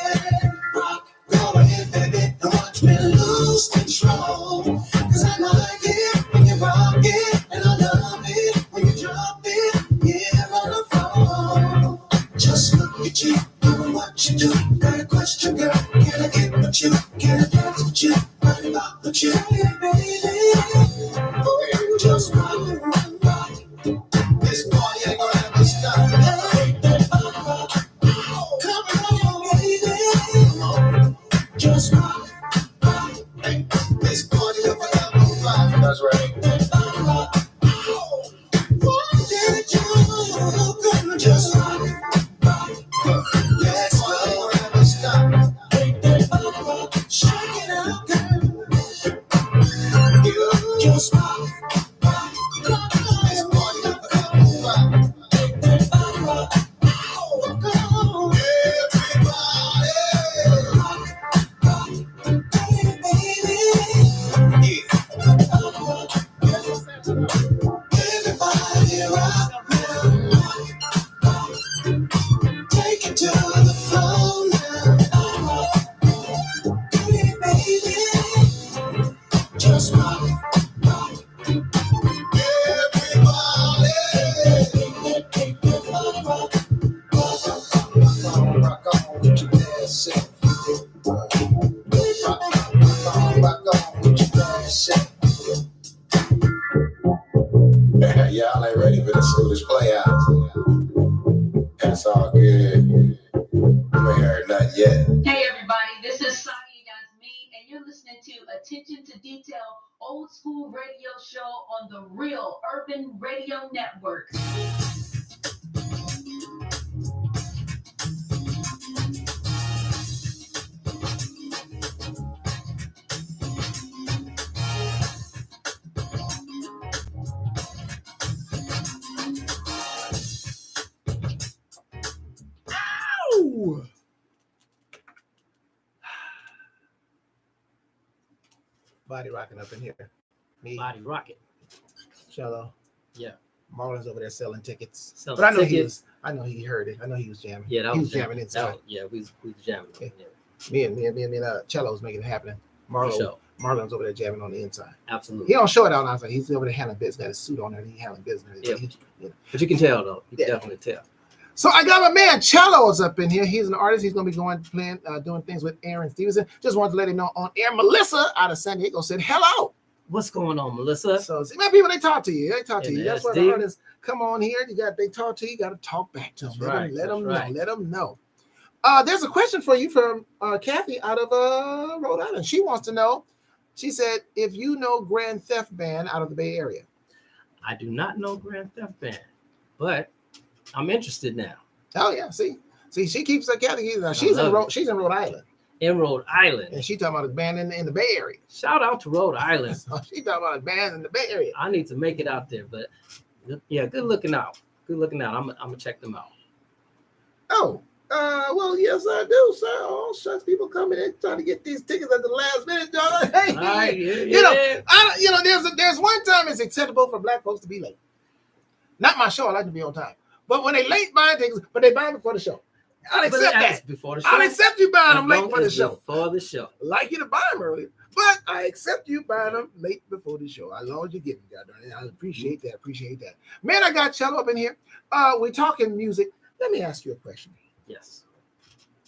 Rock, go ahead, baby, and watch me lose control. 'Cause I like it when you rock it, and I love it when you drop it. Yeah, on the floor. Just look at you, doing what you do. Got a question, girl. Can I get with you? Can I dance with you? Ride about with you? Yeah, baby. Just rock, rock, rock. This party ain't gonna ever stop. Come on, baby. Just rock, rock. This party will forever rock. That's right. What did you do? Just rock, rock. This party ain't gonna ever stop. Shake it out, girl. You just rock, rock. This party will forever rock. Everybody rock now. Take it to the floor now. Baby, just rock, rock. Everybody rock on with your dancing. Rock on with your dancing. Y'all ain't ready for the Swedish Playhouse. That's all good. You ain't heard nothing yet. Hey everybody, this is Sadia Yasmin, and you're listening to Attention to Detail Old School Radio Show on the Real Urban Radio Network. Ow! Body rocking up in here. Me, Body rocket. Cello. Yeah. Marlon's over there selling tickets. Selling But I know tickets. I know he heard it. I know he was jamming. Yeah, that he was jamming inside. we was jamming. Yeah. Yeah, Me and Cello's making it happen. for sure. Marlon's over there jamming on the inside. Absolutely. He don't show it out outside. He's over there handling business. Got his suit on there. He handling business. Yeah. You know. But you can tell though. You Yeah. can definitely tell. So I got my man Cello's up in here. He's an artist. He's going to be playing, doing things with Aaron Stevenson. Just wanted to let him know on air. Melissa out of San Diego said hello. What's going on, Melissa? So see, man, people, they talk to you. They talk to Yeah, you. man, That's why Steve. the artists come on here. They talk to you. You got to talk back to them. That's right, Let them that's know. right. Let them know. There's a question for you from Kathy out of Rhode Island. She wants to know. She said, if you know Grand Theft Band out of the Bay Area. I do not know Grand Theft Band, but I'm interested now. Oh yeah, see, she keeps Kathy. She's in Rhode Island, In Rhode Island. and she talking about a band in the Bay Area. Shout out to Rhode Island. So she talking about a band in the Bay Area. I need to make it out there, but yeah, good looking out. Good looking out. I'm gonna check them out. Oh, well, yes, I do, sir. Oh, shucks, people coming in trying to get these tickets at the last minute, John. Hey, Right, yeah, you know, yeah. there's one time it's acceptable for black folks to be late. Not my show. I like to be on time. But when they late buying tickets, but they buy them before the show. I'll But accept that's that. before the show. I'll accept you buying As them late long for the as show. Before the show. Like you to buy them early, but I accept you buying them late before the show. As long as you get them, goddamn. I appreciate that. Appreciate that. Man, I got Cello up in here. We're talking music. Let me ask you a question. Yes.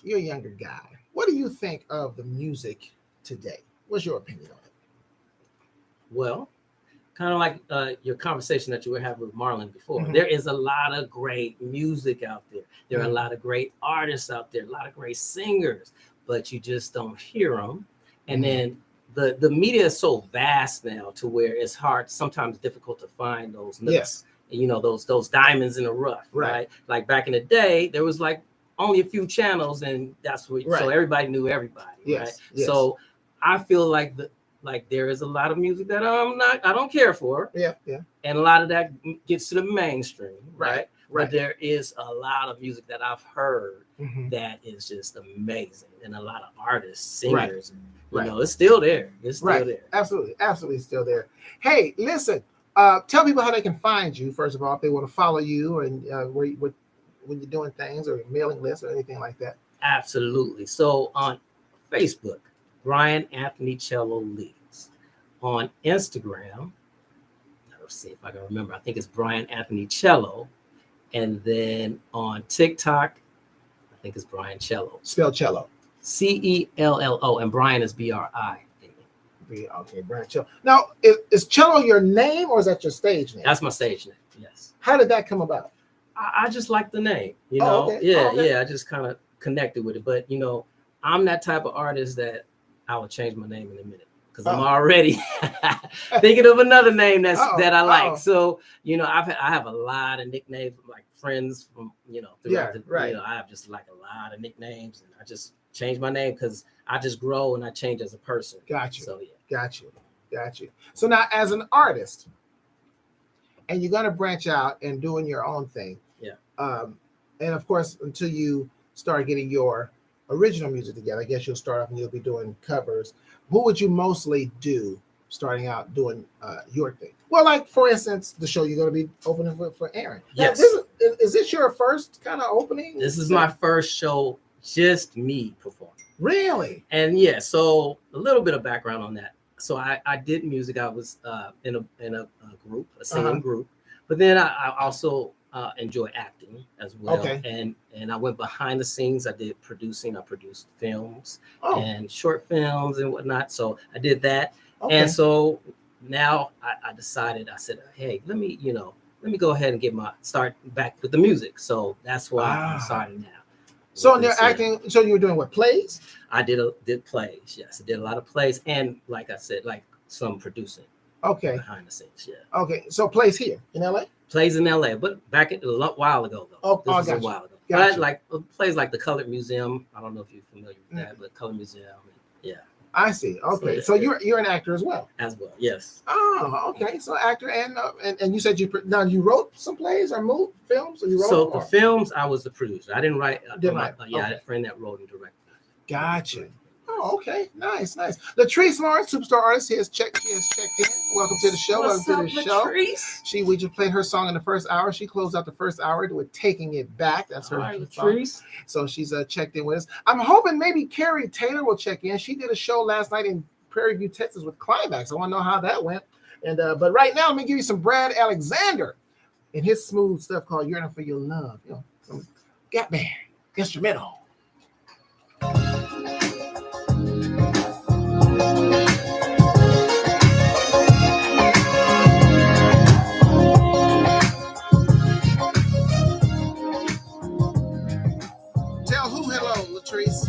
You're a younger guy. What do you think of the music today? What's your opinion on it? Well, kind of like your conversation that you were having with Marlon before. Mhm. There is a lot of great music out there. There are a Mhm. lot of great artists out there, a lot of great singers, but you just don't hear them. And then the media is so vast now to where it's hard, sometimes difficult to find those nooks, Yes. you know, those diamonds in the rough, Right. right? Like back in the day, there was like only a few channels, and that's what so Right. everybody knew everybody, Yes, right? yes. So I feel like there is a lot of music that I don't care for, Yeah, yeah. and a lot of that gets to the mainstream, right? Right. But there is a lot of music that I've heard Mhm. that is just amazing, and a lot of artists, Right. singers, Right. you know, it's still there. It's still Right. there. Absolutely. Absolutely still there. Hey, listen, tell people how they can find you, first of all, if they want to follow you and when you're doing things or mailing lists or anything like that. Absolutely. So on Facebook, Brian Anthony Cello Leads. On Instagram, let's see if I can remember. I think it's Brian Anthony Cello. And then on TikTok, I think it's Brian Cello. Spell cello. Cello. And Brian is BRI. Okay, Brian Cello. Now, is cello your name or is that your stage name? That's my stage name. Yes. How did that come about? I just like the name, you Oh, know. okay. Yeah, Oh, okay. yeah. I just kind of connected with it. But you know, I'm that type of artist that I will change my name in a minute because I'm Oh. already thinking of another name that I like. Oh. So you know, I have a lot of nicknames, like friends from throughout Yeah, right. I have just like a lot of nicknames, and I just change my name because I just grow and I change as a person. Got you. So yeah. Got you. So now, as an artist, and you're gonna branch out and doing your own thing. Yeah. And of course, until you start getting your original music together, I guess you'll start off and you'll be doing covers. Who would you mostly do starting out doing your thing? Well, like for instance, the show you're gonna be opening for Aaron. Now, Yes. Is this your first kind of opening? This is my first show, just me performing. Really? And yeah, so a little bit of background on that. So I did music. I was in a group, a singing Uh-huh. group, but then I also enjoy acting as well. Okay. And I went behind the scenes. I did producing. I produced films Oh. and short films and whatnot. So I did that. Okay. And so now I decided. I said, hey, let me go ahead and get my start back with the music. So that's why I'm starting now. So with they're this, acting. So you were doing what, plays? I did plays. Yes, I did a lot of plays, and like I said, like some producing Okay. behind the scenes. Yeah, Okay. So plays here in LA. plays in LA, but back a while ago though. Oh, This was a gotcha. while ago. Gotcha. But like plays like the Colored Museum. I don't know if you're familiar with that, but Colored Museum. Yeah, I see. Okay. yeah, So yeah. you're an actor as well. as well. Yes. Oh, okay. So actor and you said you wrote some plays or moved films, or you wrote. So them, the or- films, I was the producer. I didn't write. Didn't write, Yeah, I had okay. a friend that wrote and directed. Gotcha. Oh, okay. Nice. Latrice Lawrence, superstar artist, she has checked in. Welcome to the show. What's Welcome up, to the show. Latrice? We just played her song in the first hour. She closed out the first hour with Taking It Back. That's her All right, song. Latrice. So she's checked in with us. I'm hoping maybe Carrie Taylor will check in. She did a show last night in Prairie View, Texas with Climax. I want to know how that went. And but right now, let me give you some Brad Alexander and his smooth stuff called Yearning for Your Love. You know, some Gap Band instrumental. Tell who hello, Latrice.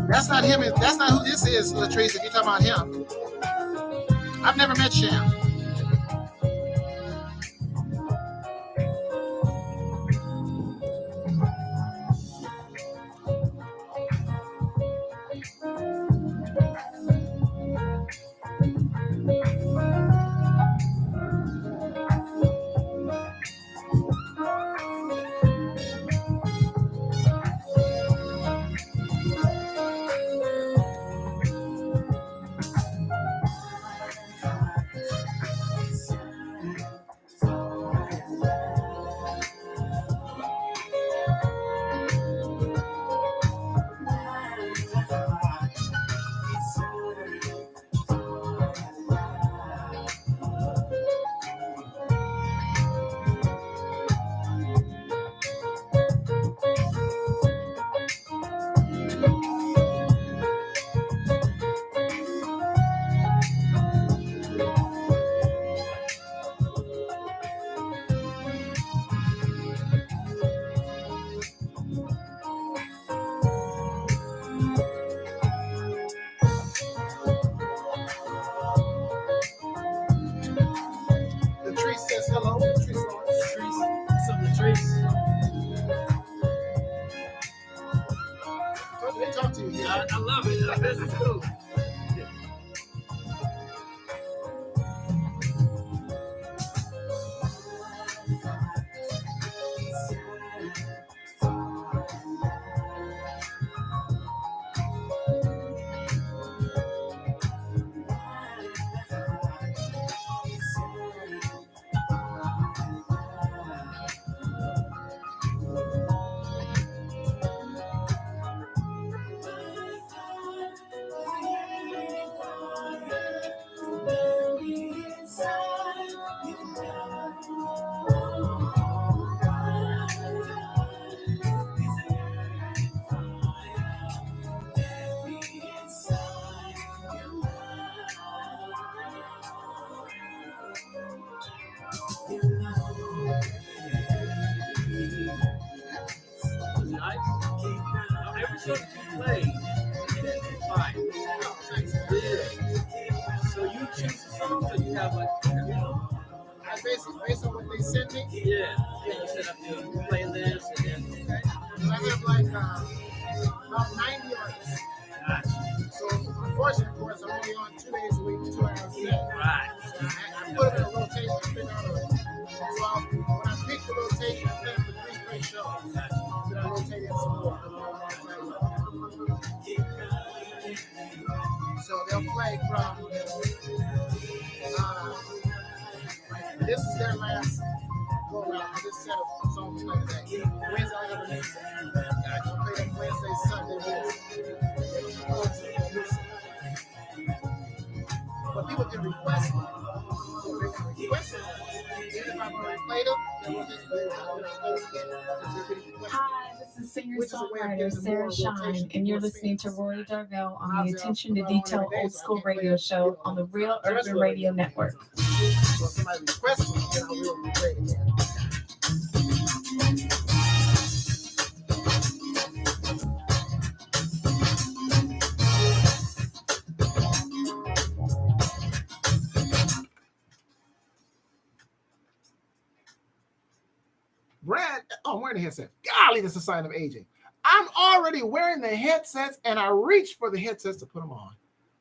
That's not him. That's not who this is, Latrice, if you're talking about him. I've never met Sham. The tree says hello. The tree says Some trees. they talk to you. I love it. This is cool. Nice. Every song you play, it's fine. Yeah. So you choose the songs, or you have like, I based on what they send me. yeah, you set up your playlist and then. I have like about 90 artists. Gotcha. So unfortunately, of course, I'm only on 2 days a week, 2 hours a day. Right. So I put them in a rotation. I figure out when I pick the rotation, I plan for 3 straight shows. Then I rotate in some more. So they'll play from this is their last go around. I just set up songs like that. Wednesday, I got a mix. I'll play them Wednesday, Sunday, but people can request them. So they can request them. Even if I've already played them, they will just play them. Hi, this is Which is a way of singer-songwriter getting Sarah more Shine, rotation, and you're more listening to singles. Rory Darvell on the How's it Attention to on every Detail day, Old so I School can't play Radio it, Show on the Real Urban Radio Network. So if somebody requests them, then I will play it again. Brad, oh, I'm wearing a headset. Golly, that's a sign of aging. I'm already wearing the headsets, and I reached for the headsets to put them on.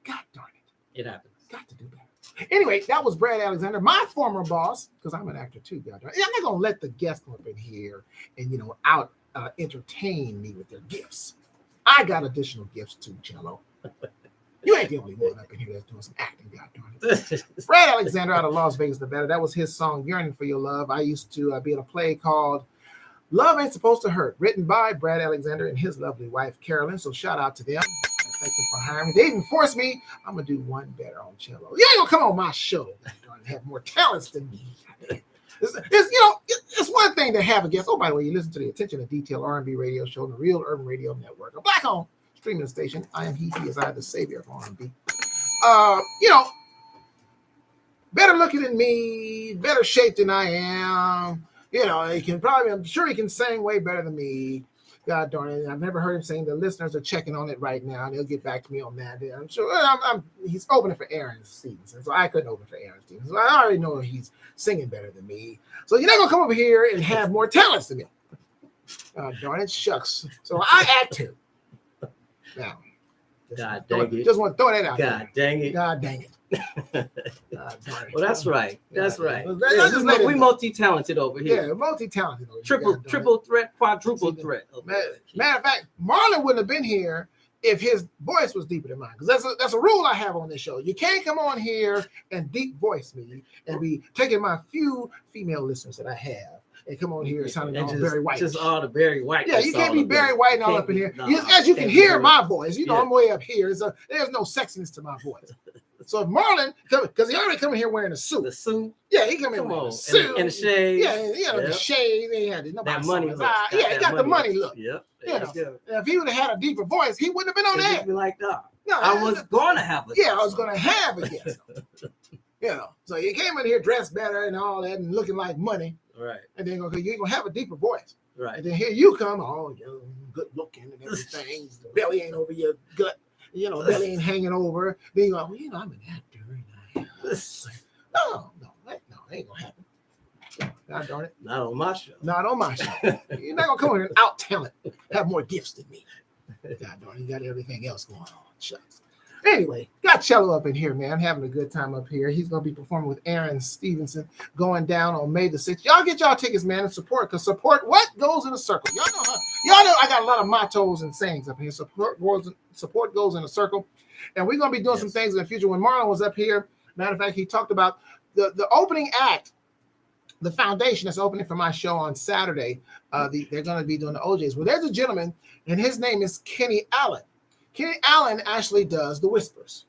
God darn it. It happens. Got to do better. Anyway, that was Brad Alexander, my former boss, because I'm an actor too. God darn it. I'm not going to let the guests come up in here and, entertain me with their gifts. I got additional gifts too, Cello. You ain't the only one up in here that's doing some acting, God darn it. Brad Alexander out of Las Vegas, Nevada. That was his song, Yearning for Your Love. I used to be in a play called Love Ain't Supposed to Hurt, written by Brad Alexander and his lovely wife, Carolyn. So shout out to them. Thank them for hiring me. They even forced me. I'm going to do one better on cello. You ain't going to come on my show and have more talents than me. It's one thing to have a guest. Oh, by the way, you listen to the Attention to Detail R&B radio show on the Real Urban Radio Network, a black-owned streaming station. I am he is I, the savior of R&B. Better looking than me, better shape than I am. I'm sure he can sing way better than me. God darn it. I've never heard him sing. The listeners are checking on it right now, and they'll get back to me on that. I'm sure he's opening for Aaron Stevenson, so I couldn't open for Aaron Stevenson. So I already know he's singing better than me. So you're not going to come over here and have more talents than me. Darn it, shucks. So I act too. Now, God dang it. Just want to throw that out God dang it. God dang it. Well, that's right. That's right. Yeah, we multi-talented over here. Yeah, multi-talented. Triple threat, quadruple threat. Matter of fact, Marlon wouldn't have been here if his voice was deeper than mine. Because that's a rule I have on this show. You can't come on here and deep voice me and be taking my few female listeners that I have and come on here sounding all very white. Just all the very white. Yeah, you can't be very white and all up in here. As you can hear my voice, I'm way up here. So there's no sexiness to my voice. So if Marlon, because he already coming here wearing a suit. The suit? Yeah, he come in wearing a suit. And the shade. Yeah, the shade. He had that money look. Yeah, he got the money look. Yep. If he would have had a deeper voice, he wouldn't have been on there. Be like that. No, I was going to have a guest. Yeah, I was going to have a guest. So he came in here dressed better and all that and looking like money. Right. And then you're going to have a deeper voice. Right. And then here you come, good looking and everything. The belly ain't over your gut. Belly ain't hanging over. Then you go, well, I'm an actor. No, that ain't gonna happen. God darn it. Not on my show. Not on my show. You're not gonna come here and out talent, have more gifts than me. God darn it, you got everything else going on. Shucks. Anyway, got Cello up in here, man. Having a good time up here. He's gonna be performing with Aaron Stevenson going down on May the 6th. Y'all get y'all tickets, man, and support, because support what goes in a circle. Y'all know I got a lot of mottos and sayings up here. Support goes in a circle. And we're gonna be doing some things in the future. When Marlon was up here, matter of fact, he talked about the opening act. The foundation that's opening for my show on Saturday. They're going to be doing the OJs. Well, there's a gentleman, and his name is Kenny Allen. Kenny Allen actually does the whispers,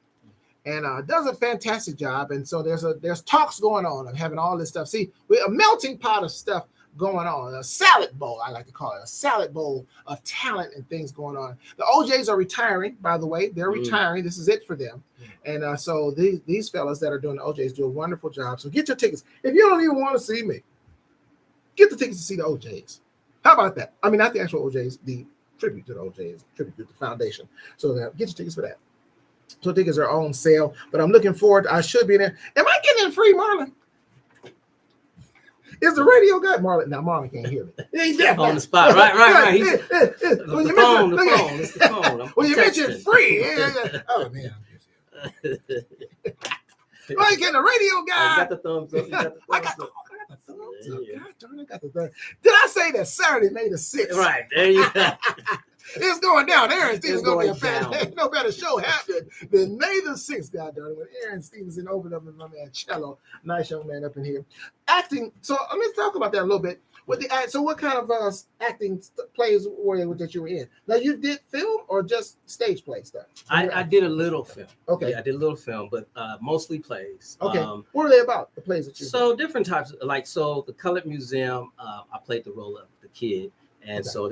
and does a fantastic job. And so there's talks going on of having all this stuff. See, we're a melting pot of stuff going on. A salad bowl, I like to call it, a salad bowl of talent and things going on. The OJs are retiring, by the way. They're retiring. This is it for them. And so these fellas that are doing the OJs do a wonderful job. So get your tickets. If you don't even want to see me, get the tickets to see the OJs. How about that? I mean, not the actual OJs, the tribute to the OJs, tribute to the foundation. So get your tickets for that. So tickets are on sale, but I'm looking forward. I should be there. Am I getting in free, Marlon? Is the radio guy Marlon? Now Marlon can't hear me. He's definitely on the spot. Right. When you It's the phone. When you mention free, oh man. Like in the radio guy. I got the thumbs up. I got the thumbs up. God darn it, I got the thumbs. Did I say that Saturday, May the 6th? Right, there you go. It's going down. Aaron Stevens going to be down. no better show happening than May the 6th, God darn it, when Aaron Stevenson opened up with my man Cello. Nice young man up in here. Acting. So let's talk about that a little bit. So what kind of acting plays were that you were in? Now you did film or just stage play stuff? I did a little film. Okay. Yeah, I did a little film, but mostly plays. Okay. What are they about? The plays that you So different types, the Colored Museum. I played the role of the kid, and so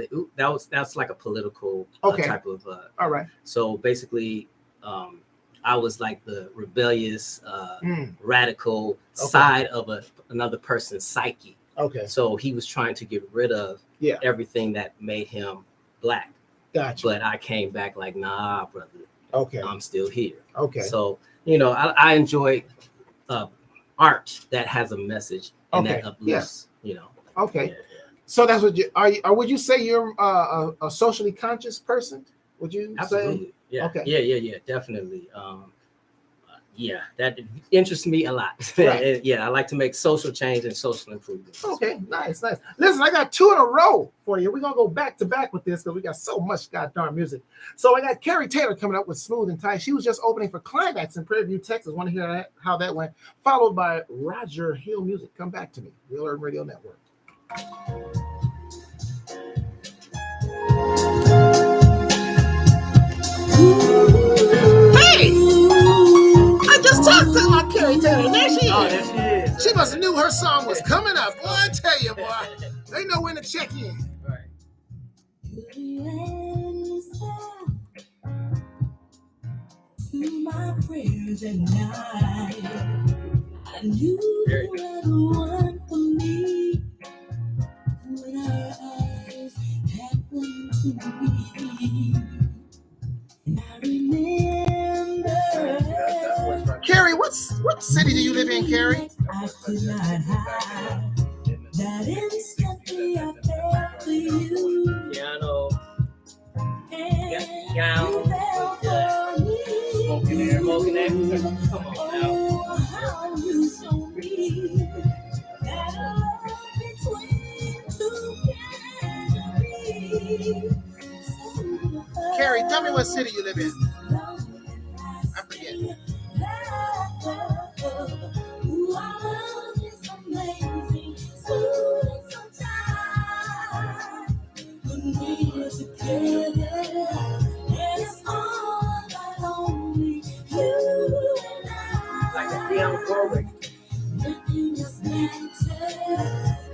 that's like a political type of. All right. So basically, I was like the rebellious, radical side of another person's psyche. Okay. So he was trying to get rid of everything that made him black. Gotcha. But I came back like, nah, brother. Okay. I'm still here. Okay. So, I enjoy art that has a message and that uplifts, Okay. Yeah. So that's what you are. Would you say you're a socially conscious person? Would you Absolutely. say? Yeah. Okay. Yeah, definitely. That interests me a lot. Right. Yeah, I like to make social change and social improvements. Okay, nice. Listen, I got 2 in a row for you. We're gonna go back to back with this because we got so much goddamn music. So I got Carrie Taylor coming up with Smooth and Tight. She was just opening for Climax in Prairie View, Texas. Want to hear how that went? Followed by Roger Hill Music. Come back to me. Real Urban Radio Network. Hey! I just talked to my Carrie Taylor. There she is. Oh, there she is. She must have knew her song was coming up. Boy, I tell you, boy, they know when to check in. Right. To my prayers at night, I knew you were the one for me. When our eyes happened to meet, and I remember. Carrie, what city do you live in, Carrie? I could not hide that instantly I felt for you. Yeah, I know. And Yeah. you fell for me. Smoking air. Come on now. Oh, how you show me that love between two can be. Carrie, tell me what city you live in. I forget. Ooh, our love is amazing, smooth and so tight. When we're together, and it's all about only you and I. Like a piano chorus. Nothing else matters.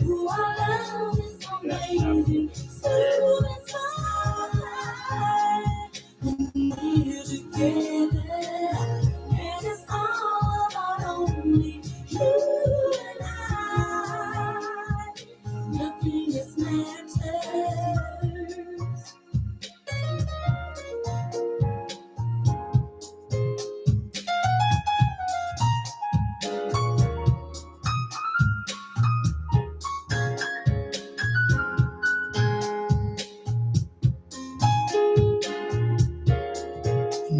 Ooh, our love is amazing, smooth and so tight. When we're together, and it's all about only you and I. Nothing else matters.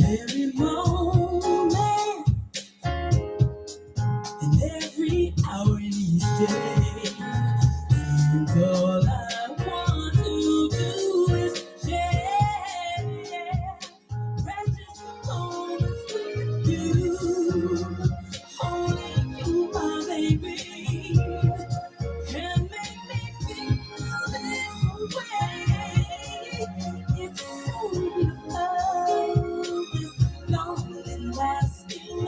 every moment, in every hour in each day. Seems all I want to do is share precious moments with you. Only you, my baby, can make me feel this way. It's so beautiful, this long and lasting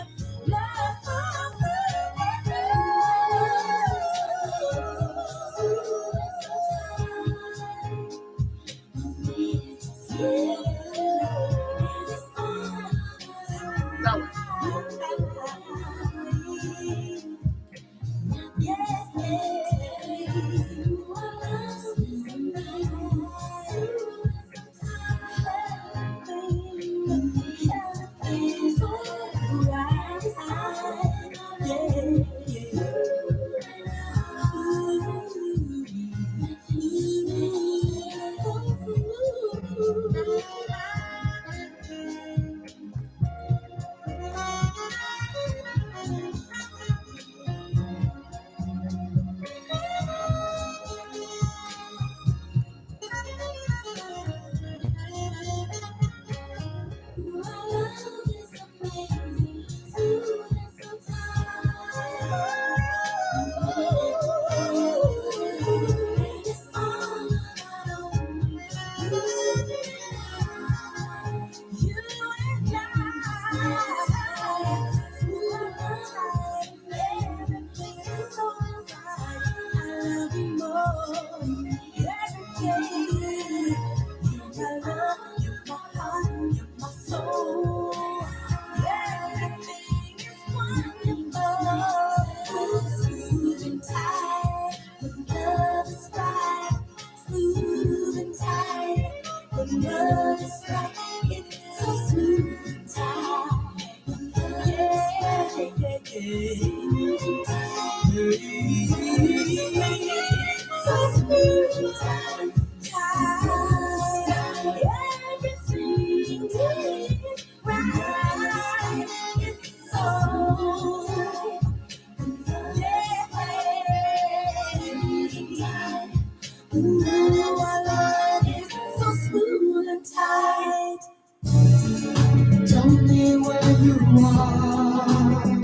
Tell me where you are.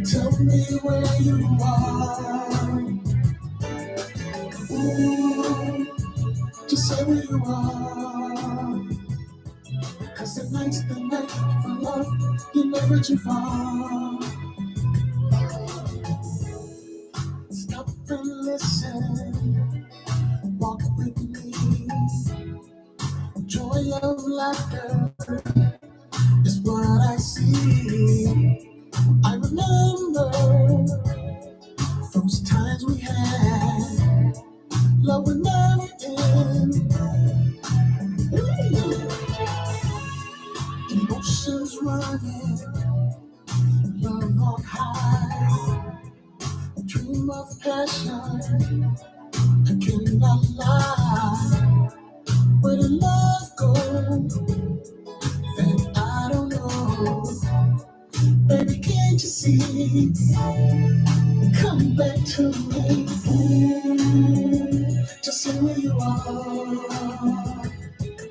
Tell me where you are. Ooh, just say where you are. 'Cause tonight's the night for love. You're never too far. Stop and listen. Walk with me. Joy of laughter is what I see. I remember those times we had. Love would never end. Emotions running, love on high. Dream of passion, I cannot lie. Where did love go? Then I don't know. Baby, can't you see? Come back to me. Just say where you are.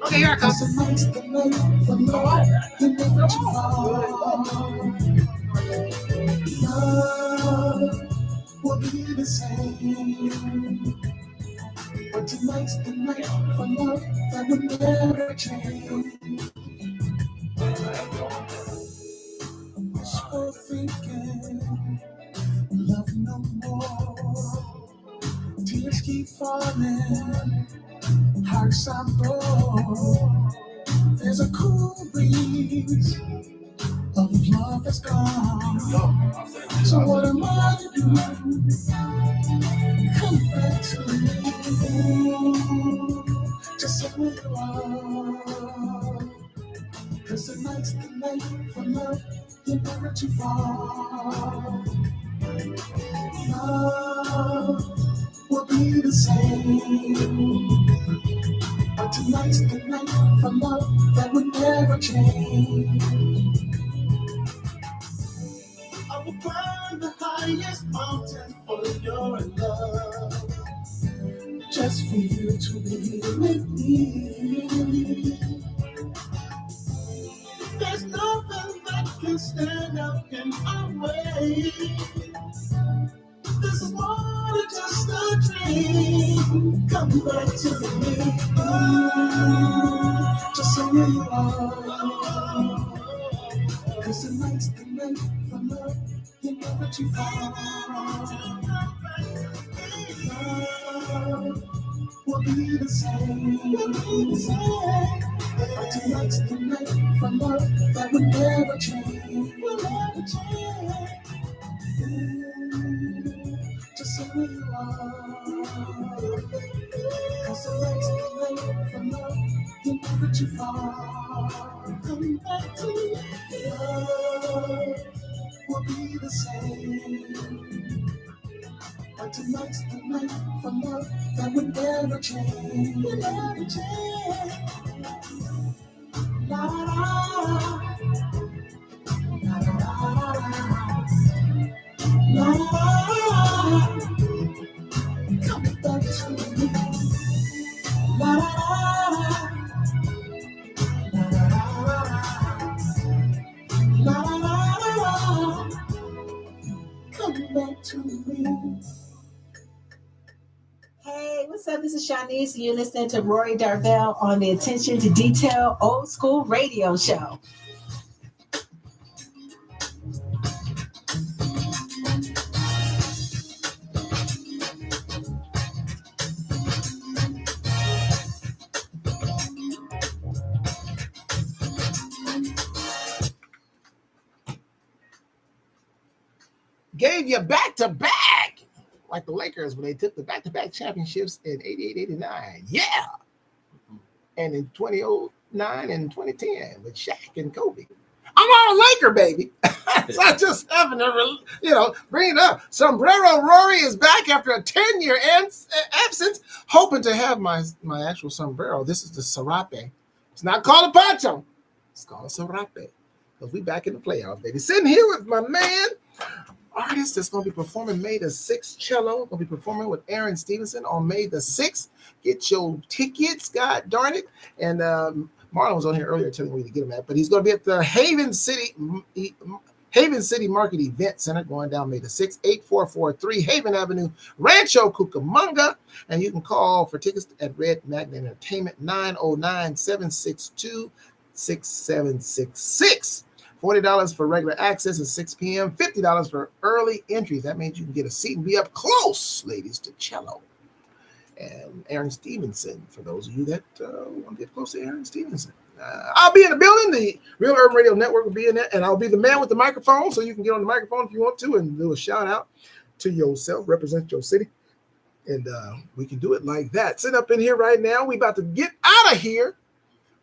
Okay, here I come. Tonight's the night for love. You're never too far. Love will be the same. But tonight's the night for love that will never change. Wishful thinking, love no more. Tears keep falling, hearts are broke. There's a cool breeze of love that's gone. So what am I to do? Come back to me. Just say where you are. 'Cause tonight's the night for love. You're never too far. Love will be the same. But tonight's the night for love that would never change. I will climb the highest mountain for your love, just for you to be here with me. There's nothing that can stand up in our way. This is more than just a dream. Come back to me, just so where you are. Cause tonight's the night for love, you're never too far. Love will be the same. But tonight's the night for love that will never change. Will never change. Just so where you are. Cause tonight's the night for love, you're never too far. Come back to me. Love will be the same. But tonight's the night for love that would never change. Will never change. La la la. La la la. La la la. Come back to me. La la la. La la la. La la la. Come back to me. Hey, what's up? This is Shanice, and you're listening to Rory Darvell on the Attention to Detail Old School Radio Show. Gave you back-to-back, like the Lakers when they took the back-to-back championships in 88, 89. Yeah. And in 2009 and 2010 with Shaq and Kobe. I'm all Laker, baby. So I just having to, bring it up. Sombrero Rory is back after a 10-year absence, hoping to have my actual sombrero. This is the Serape. It's not called a poncho. It's called a Serape. Because we back in the playoffs, baby. Sitting here with my man, artist that's going to be performing May the 6th, cello. Going to be performing with Aaron Stevenson on May the 6th. Get your tickets, God darn it. And Marlon was on here earlier telling me where to get them at, but he's going to be at the Haven City Market Event Center going down May the 6th, 8443 Haven Avenue, Rancho Cucamonga. And you can call for tickets at Red Magnet Entertainment, 909-762-6766. $40 for regular access at 6 p.m., $50 for early entry. That means you can get a seat and be up close, ladies, to cello. And Aaron Stevenson, for those of you that want to get close to Aaron Stevenson. I'll be in the building. The Real Urban Radio Network will be in there, and I'll be the man with the microphone, so you can get on the microphone if you want to and do a shout out to yourself, represent your city. And we can do it like that. Sit up in here right now. We about to get out of here.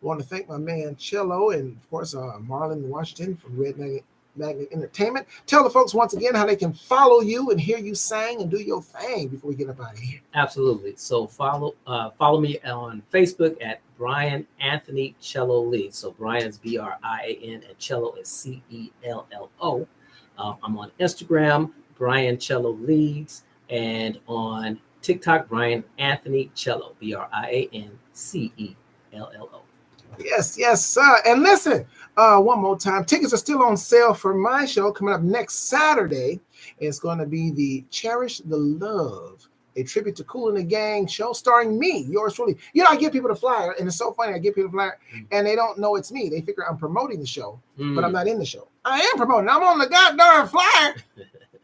I want to thank my man Cello and, of course, Marlon Washington from Red Magnet Entertainment. Tell the folks once again how they can follow you and hear you sing and do your thing before we get up out of here. Absolutely. So follow me on Facebook at Brian Anthony Cello Leads. So Brian is Brian and Cello is Cello. I'm on Instagram, Brian Cello Leads, and on TikTok, Brian Anthony Cello, BriancellO. Yes, sir. And listen, one more time. Tickets are still on sale for my show coming up next Saturday. It's going to be the Cherish the Love, a tribute to Kool and the Gang show starring me, yours truly. I give people the flyer, and it's so funny. I give people the flyer, and they don't know it's me. They figure I'm promoting the show, but I'm not in the show. I am promoting. I'm on the goddamn flyer.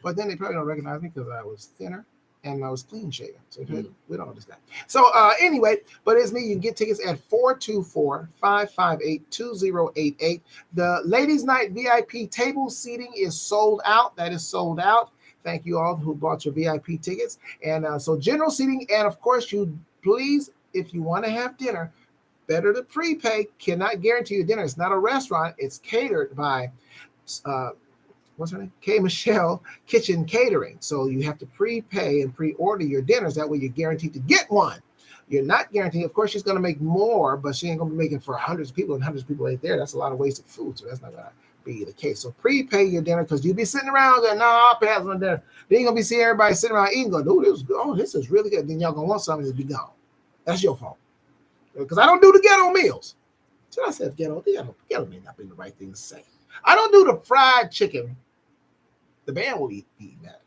But then they probably don't recognize me because I was thinner and I was clean shaven. So we don't know this guy. So anyway, but it's me. You can get tickets at 424-558-2088. The Ladies Night VIP table seating is sold out. That is sold out. Thank you all who bought your VIP tickets. And so general seating, and of course, you please, if you want to have dinner, better to prepay. Cannot guarantee you dinner. It's not a restaurant. It's catered by what's her name? K. Michelle Kitchen Catering. So you have to prepay and pre-order your dinners. That way you're guaranteed to get one. You're not guaranteed. Of course, she's going to make more, but she ain't going to be making for hundreds of people, and hundreds of people ain't there. That's a lot of wasted food, so that's not going to be the case. So prepay your dinner because you'll be sitting around going, no, I'll pass on dinner. Then you're going to be seeing everybody sitting around eating, going, oh, this is really good. Then y'all going to want something to be gone. That's your fault. Because I don't do the ghetto meals. So I said ghetto may not be the right thing to say. I don't do the fried chicken. The band will eat that.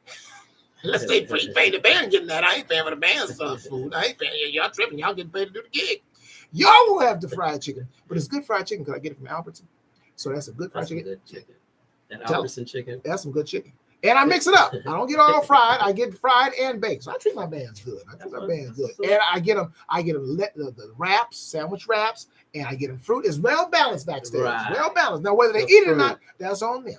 Unless they prepay the band getting that. I ain't paying for the band's food. I ain't paying. Y'all tripping. Y'all getting paid to do the gig. Y'all will have the fried chicken. But it's good fried chicken because I get it from Albertson. So that's a good fried chicken. Good chicken. That Albertson chicken. That's some good chicken. And I mix it up. I don't get all fried. I get fried and baked. So I treat my bands good. And I get them the wraps, sandwich wraps, and I get them fruit. It's well balanced backstage. Right. Well balanced. Now whether they eat it or not, that's on them.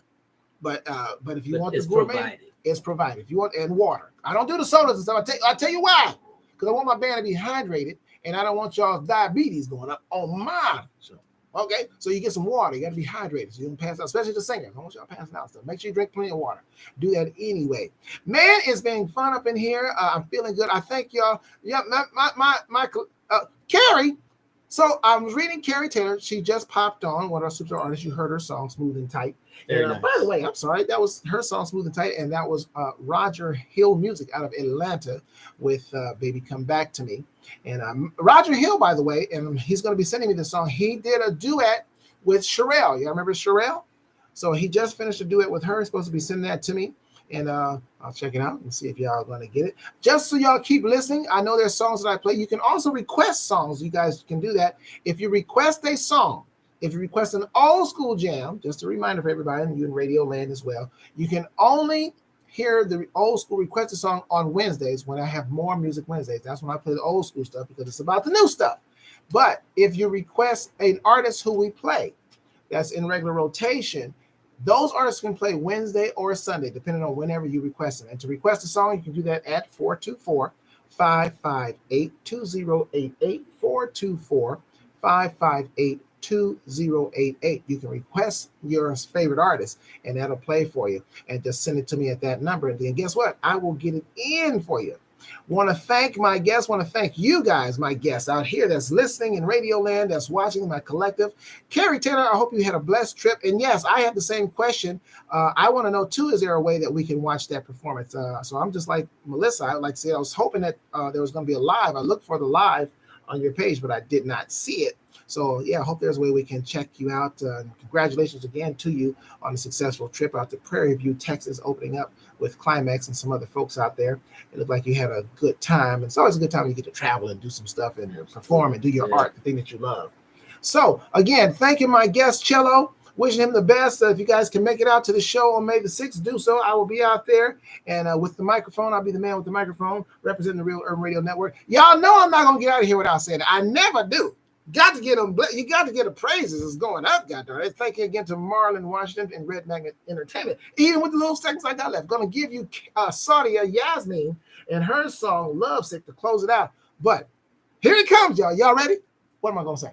But if you want the gourmet, it's provided. If you want, and water. I don't do the sodas and stuff. I'll tell you why. Because I want my band to be hydrated, and I don't want y'all's diabetes going up on my show. Okay, so you get some water. You got to be hydrated, so you don't pass out, especially the singers. I don't want y'all passing out stuff. Make sure you drink plenty of water. Do that anyway. Man, it's been fun up in here. I'm feeling good. I thank y'all. Yeah, my Carrie. So I was reading Carrie Taylor. She just popped on, one of our super artists. You heard her song, Smooth and Tight. And, by the way, I'm sorry, that was her song, Smooth and Tight, and that was Roger Hill Music out of Atlanta with Baby Come Back to Me. And Roger Hill, by the way, and he's going to be sending me this song. He did a duet with Sherelle. You remember Sherelle? So he just finished a duet with her. He's supposed to be sending that to me. And I'll check it out and see if y'all are going to get it. Just so y'all keep listening, I know there's songs that I play. You can also request songs. You guys can do that. If you request a song, if you request an old school jam, just a reminder for everybody, and you in Radio Land as well, you can only hear the old school requested song on Wednesdays when I have more Music Wednesdays. That's when I play the old school stuff because it's about the new stuff. But if you request an artist who we play that's in regular rotation, those artists can play Wednesday or Sunday, depending on whenever you request them. And to request a song, you can do that at 424-558-2088, 424-558-2088. You can request your favorite artist, and that'll play for you. And just send it to me at that number. And then guess what? I will get it in for you. Want to thank my guests. Want to thank you guys, my guests out here that's listening in Radio Land, that's watching my collective. Carrie Taylor, I hope you had a blessed trip. And yes, I have the same question. I want to know, too, is there a way that we can watch that performance? So I'm just like Melissa. I would like to say I was hoping that there was going to be a live. I looked for the live on your page, but I did not see it. So, yeah, I hope there's a way we can check you out. Congratulations again to you on a successful trip out to Prairie View, Texas, opening up with Climax and some other folks out there. It looked like you had a good time. It's always a good time when you get to travel and do some stuff and perform and do your art, the thing that you love. So, again, thanking my guest, Cello. Wishing him the best. If you guys can make it out to the show on May the 6th, do so. I will be out there. And with the microphone, I'll be the man with the microphone representing the Real Urban Radio Network. Y'all know I'm not going to get out of here without saying it. I never do. Got to get them. You got to get the praises. It's going up, goddamn it. Thank you again to Marlon Washington and Red Magnet Entertainment. Even with the little seconds I got left, going to give you Sadia Yasmin and her song Lovesick to close it out. But here it comes, y'all. Y'all ready? What am I going to say?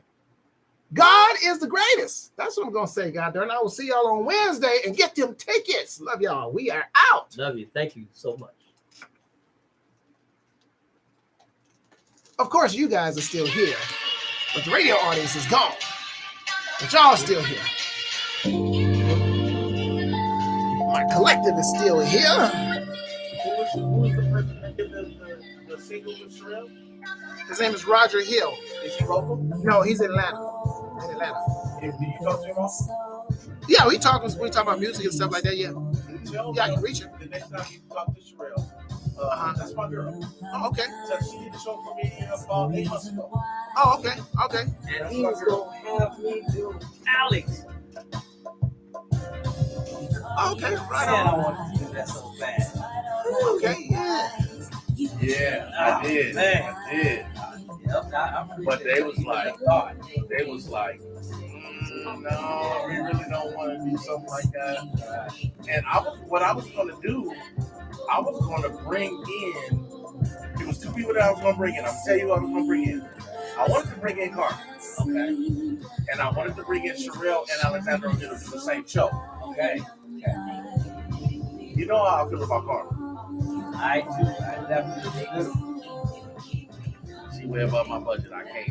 God is the greatest. That's what I'm going to say, goddamn. I will see y'all on Wednesday and get them tickets. Love y'all. We are out. Love you. Thank you so much. Of course, you guys are still here. But the radio audience is gone. But y'all are still here. My collective is still here. Who was the person that did the single with Sherelle? His name is Roger Hill. Is he local? No, he's in Atlanta. Do you talk to him also? Yeah, we talk about music and stuff like that, yeah. Yeah, I can reach him. The next time you talk to Sherelle, that's my girl. Oh, okay. So she did the show for me about 8 months ago. Oh, okay, okay. And he was going to have me do Alex. Okay, right I on. wanted to do that so bad. Okay, yeah. Yeah, I did. Man. I did. Yep, But they was like, no, we really don't want to do something like that. And what I was going to do, I was going to bring in, it was 2 people that I was going to bring in. I'll tell you what I was going to bring in. I wanted to bring in Carmen, okay? And I wanted to bring in Sherelle and Alexandra O'Neill to the same show, okay? You know how I feel about Carmen. I do. I definitely do. She way above my budget. I can't.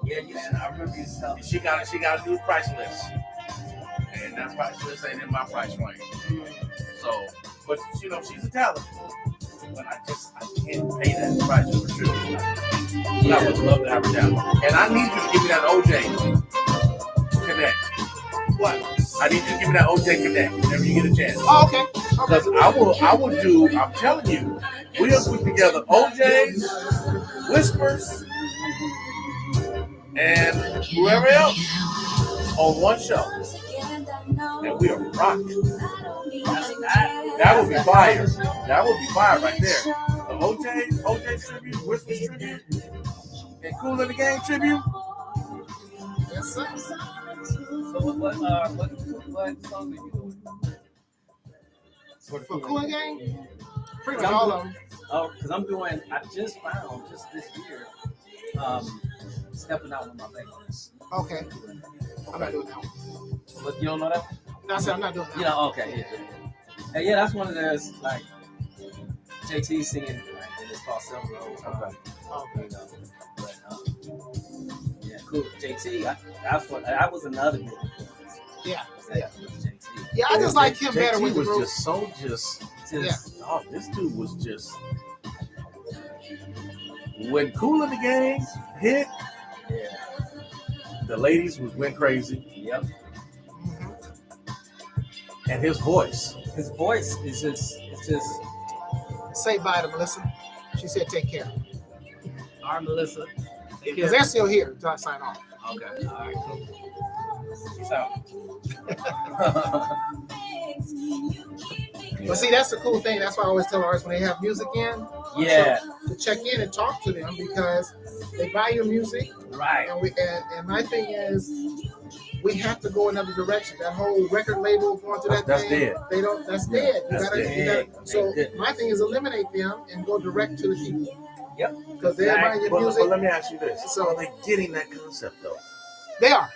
Yeah, I remember you telling. She got to do the price list, and that price list ain't in my price range. So, but you know, she's a talent. But I can't pay that price for the trip. But I would love to have her down. And I need you to give me that OJ Connect. What? I need you to give me that OJ Connect whenever you get a chance. Oh, okay. Because I will do, I'm telling you, we'll put together OJ's, Whispers, and whoever else on one show. And we are rocking. That would be fire. That would be fire right there. The OJ tribute, Whispers tribute, and Kool in the Gang tribute. Yes, sir. So what song are you doing? For Kool and Gang? Pretty much all of them. Oh, because I'm doing, I just found just this year, Stepping Out with My Baby. Okay. I'm not doing that one. But you don't know that? No, I said I'm not doing that. You know, okay, yeah. And yeah, that's one of those, like, JT singing, like, and it's called Silver Road. Okay. You know, but, yeah, cool. JT, that was another good influence. Yeah. JT. Yeah, I just like him better with the group. Oh, this dude was just. When Kool in the Gang hit, the ladies went crazy. Yep. And his voice is just, it's just. Say bye to Melissa. She said take care. All right, Melissa. Because they're still here until I sign off. Okay. All right. Cool. But see, that's the cool thing. That's why I always tell artists when they have music in, to check in and talk to them because they buy your music, right? And my thing is, we have to go another direction. That whole record label going to that that's thing, dead. they don't. That's dead. You That's gotta, dead. so my thing is eliminate them and go direct to the people. Yep. Because they're buying your music. But let me ask you this: So are they getting that concept though? They are.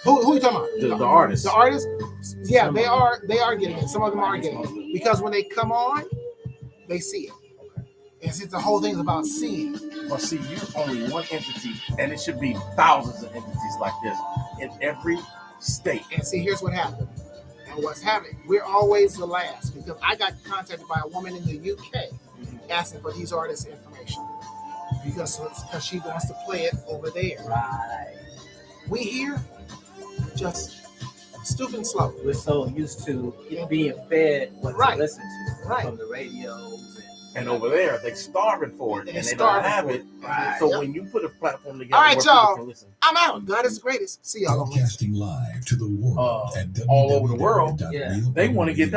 Who are you talking about? The artists. The artists? Yeah, they are. They are getting it. Some of them are getting it because when they come on, they see it. It's the whole thing is about seeing. Well, see, you're only one entity, and it should be thousands of entities like this in every state. And see, here's what happened. And what's happening? We're always the last because I got contacted by a woman in the UK asking for these artists' information because she wants to play it over there. Right. We here just stooping slow. We're so used to being fed what to listen to from the radios. And over there, they're starving for it, and they don't starving have for it. it. So Yep. when you put a platform together, All right, where people y'all. can listen. I'm out. God is the greatest. See y'all. Broadcasting live to the world at all over the world, www.realurbanradio.com. they want to get that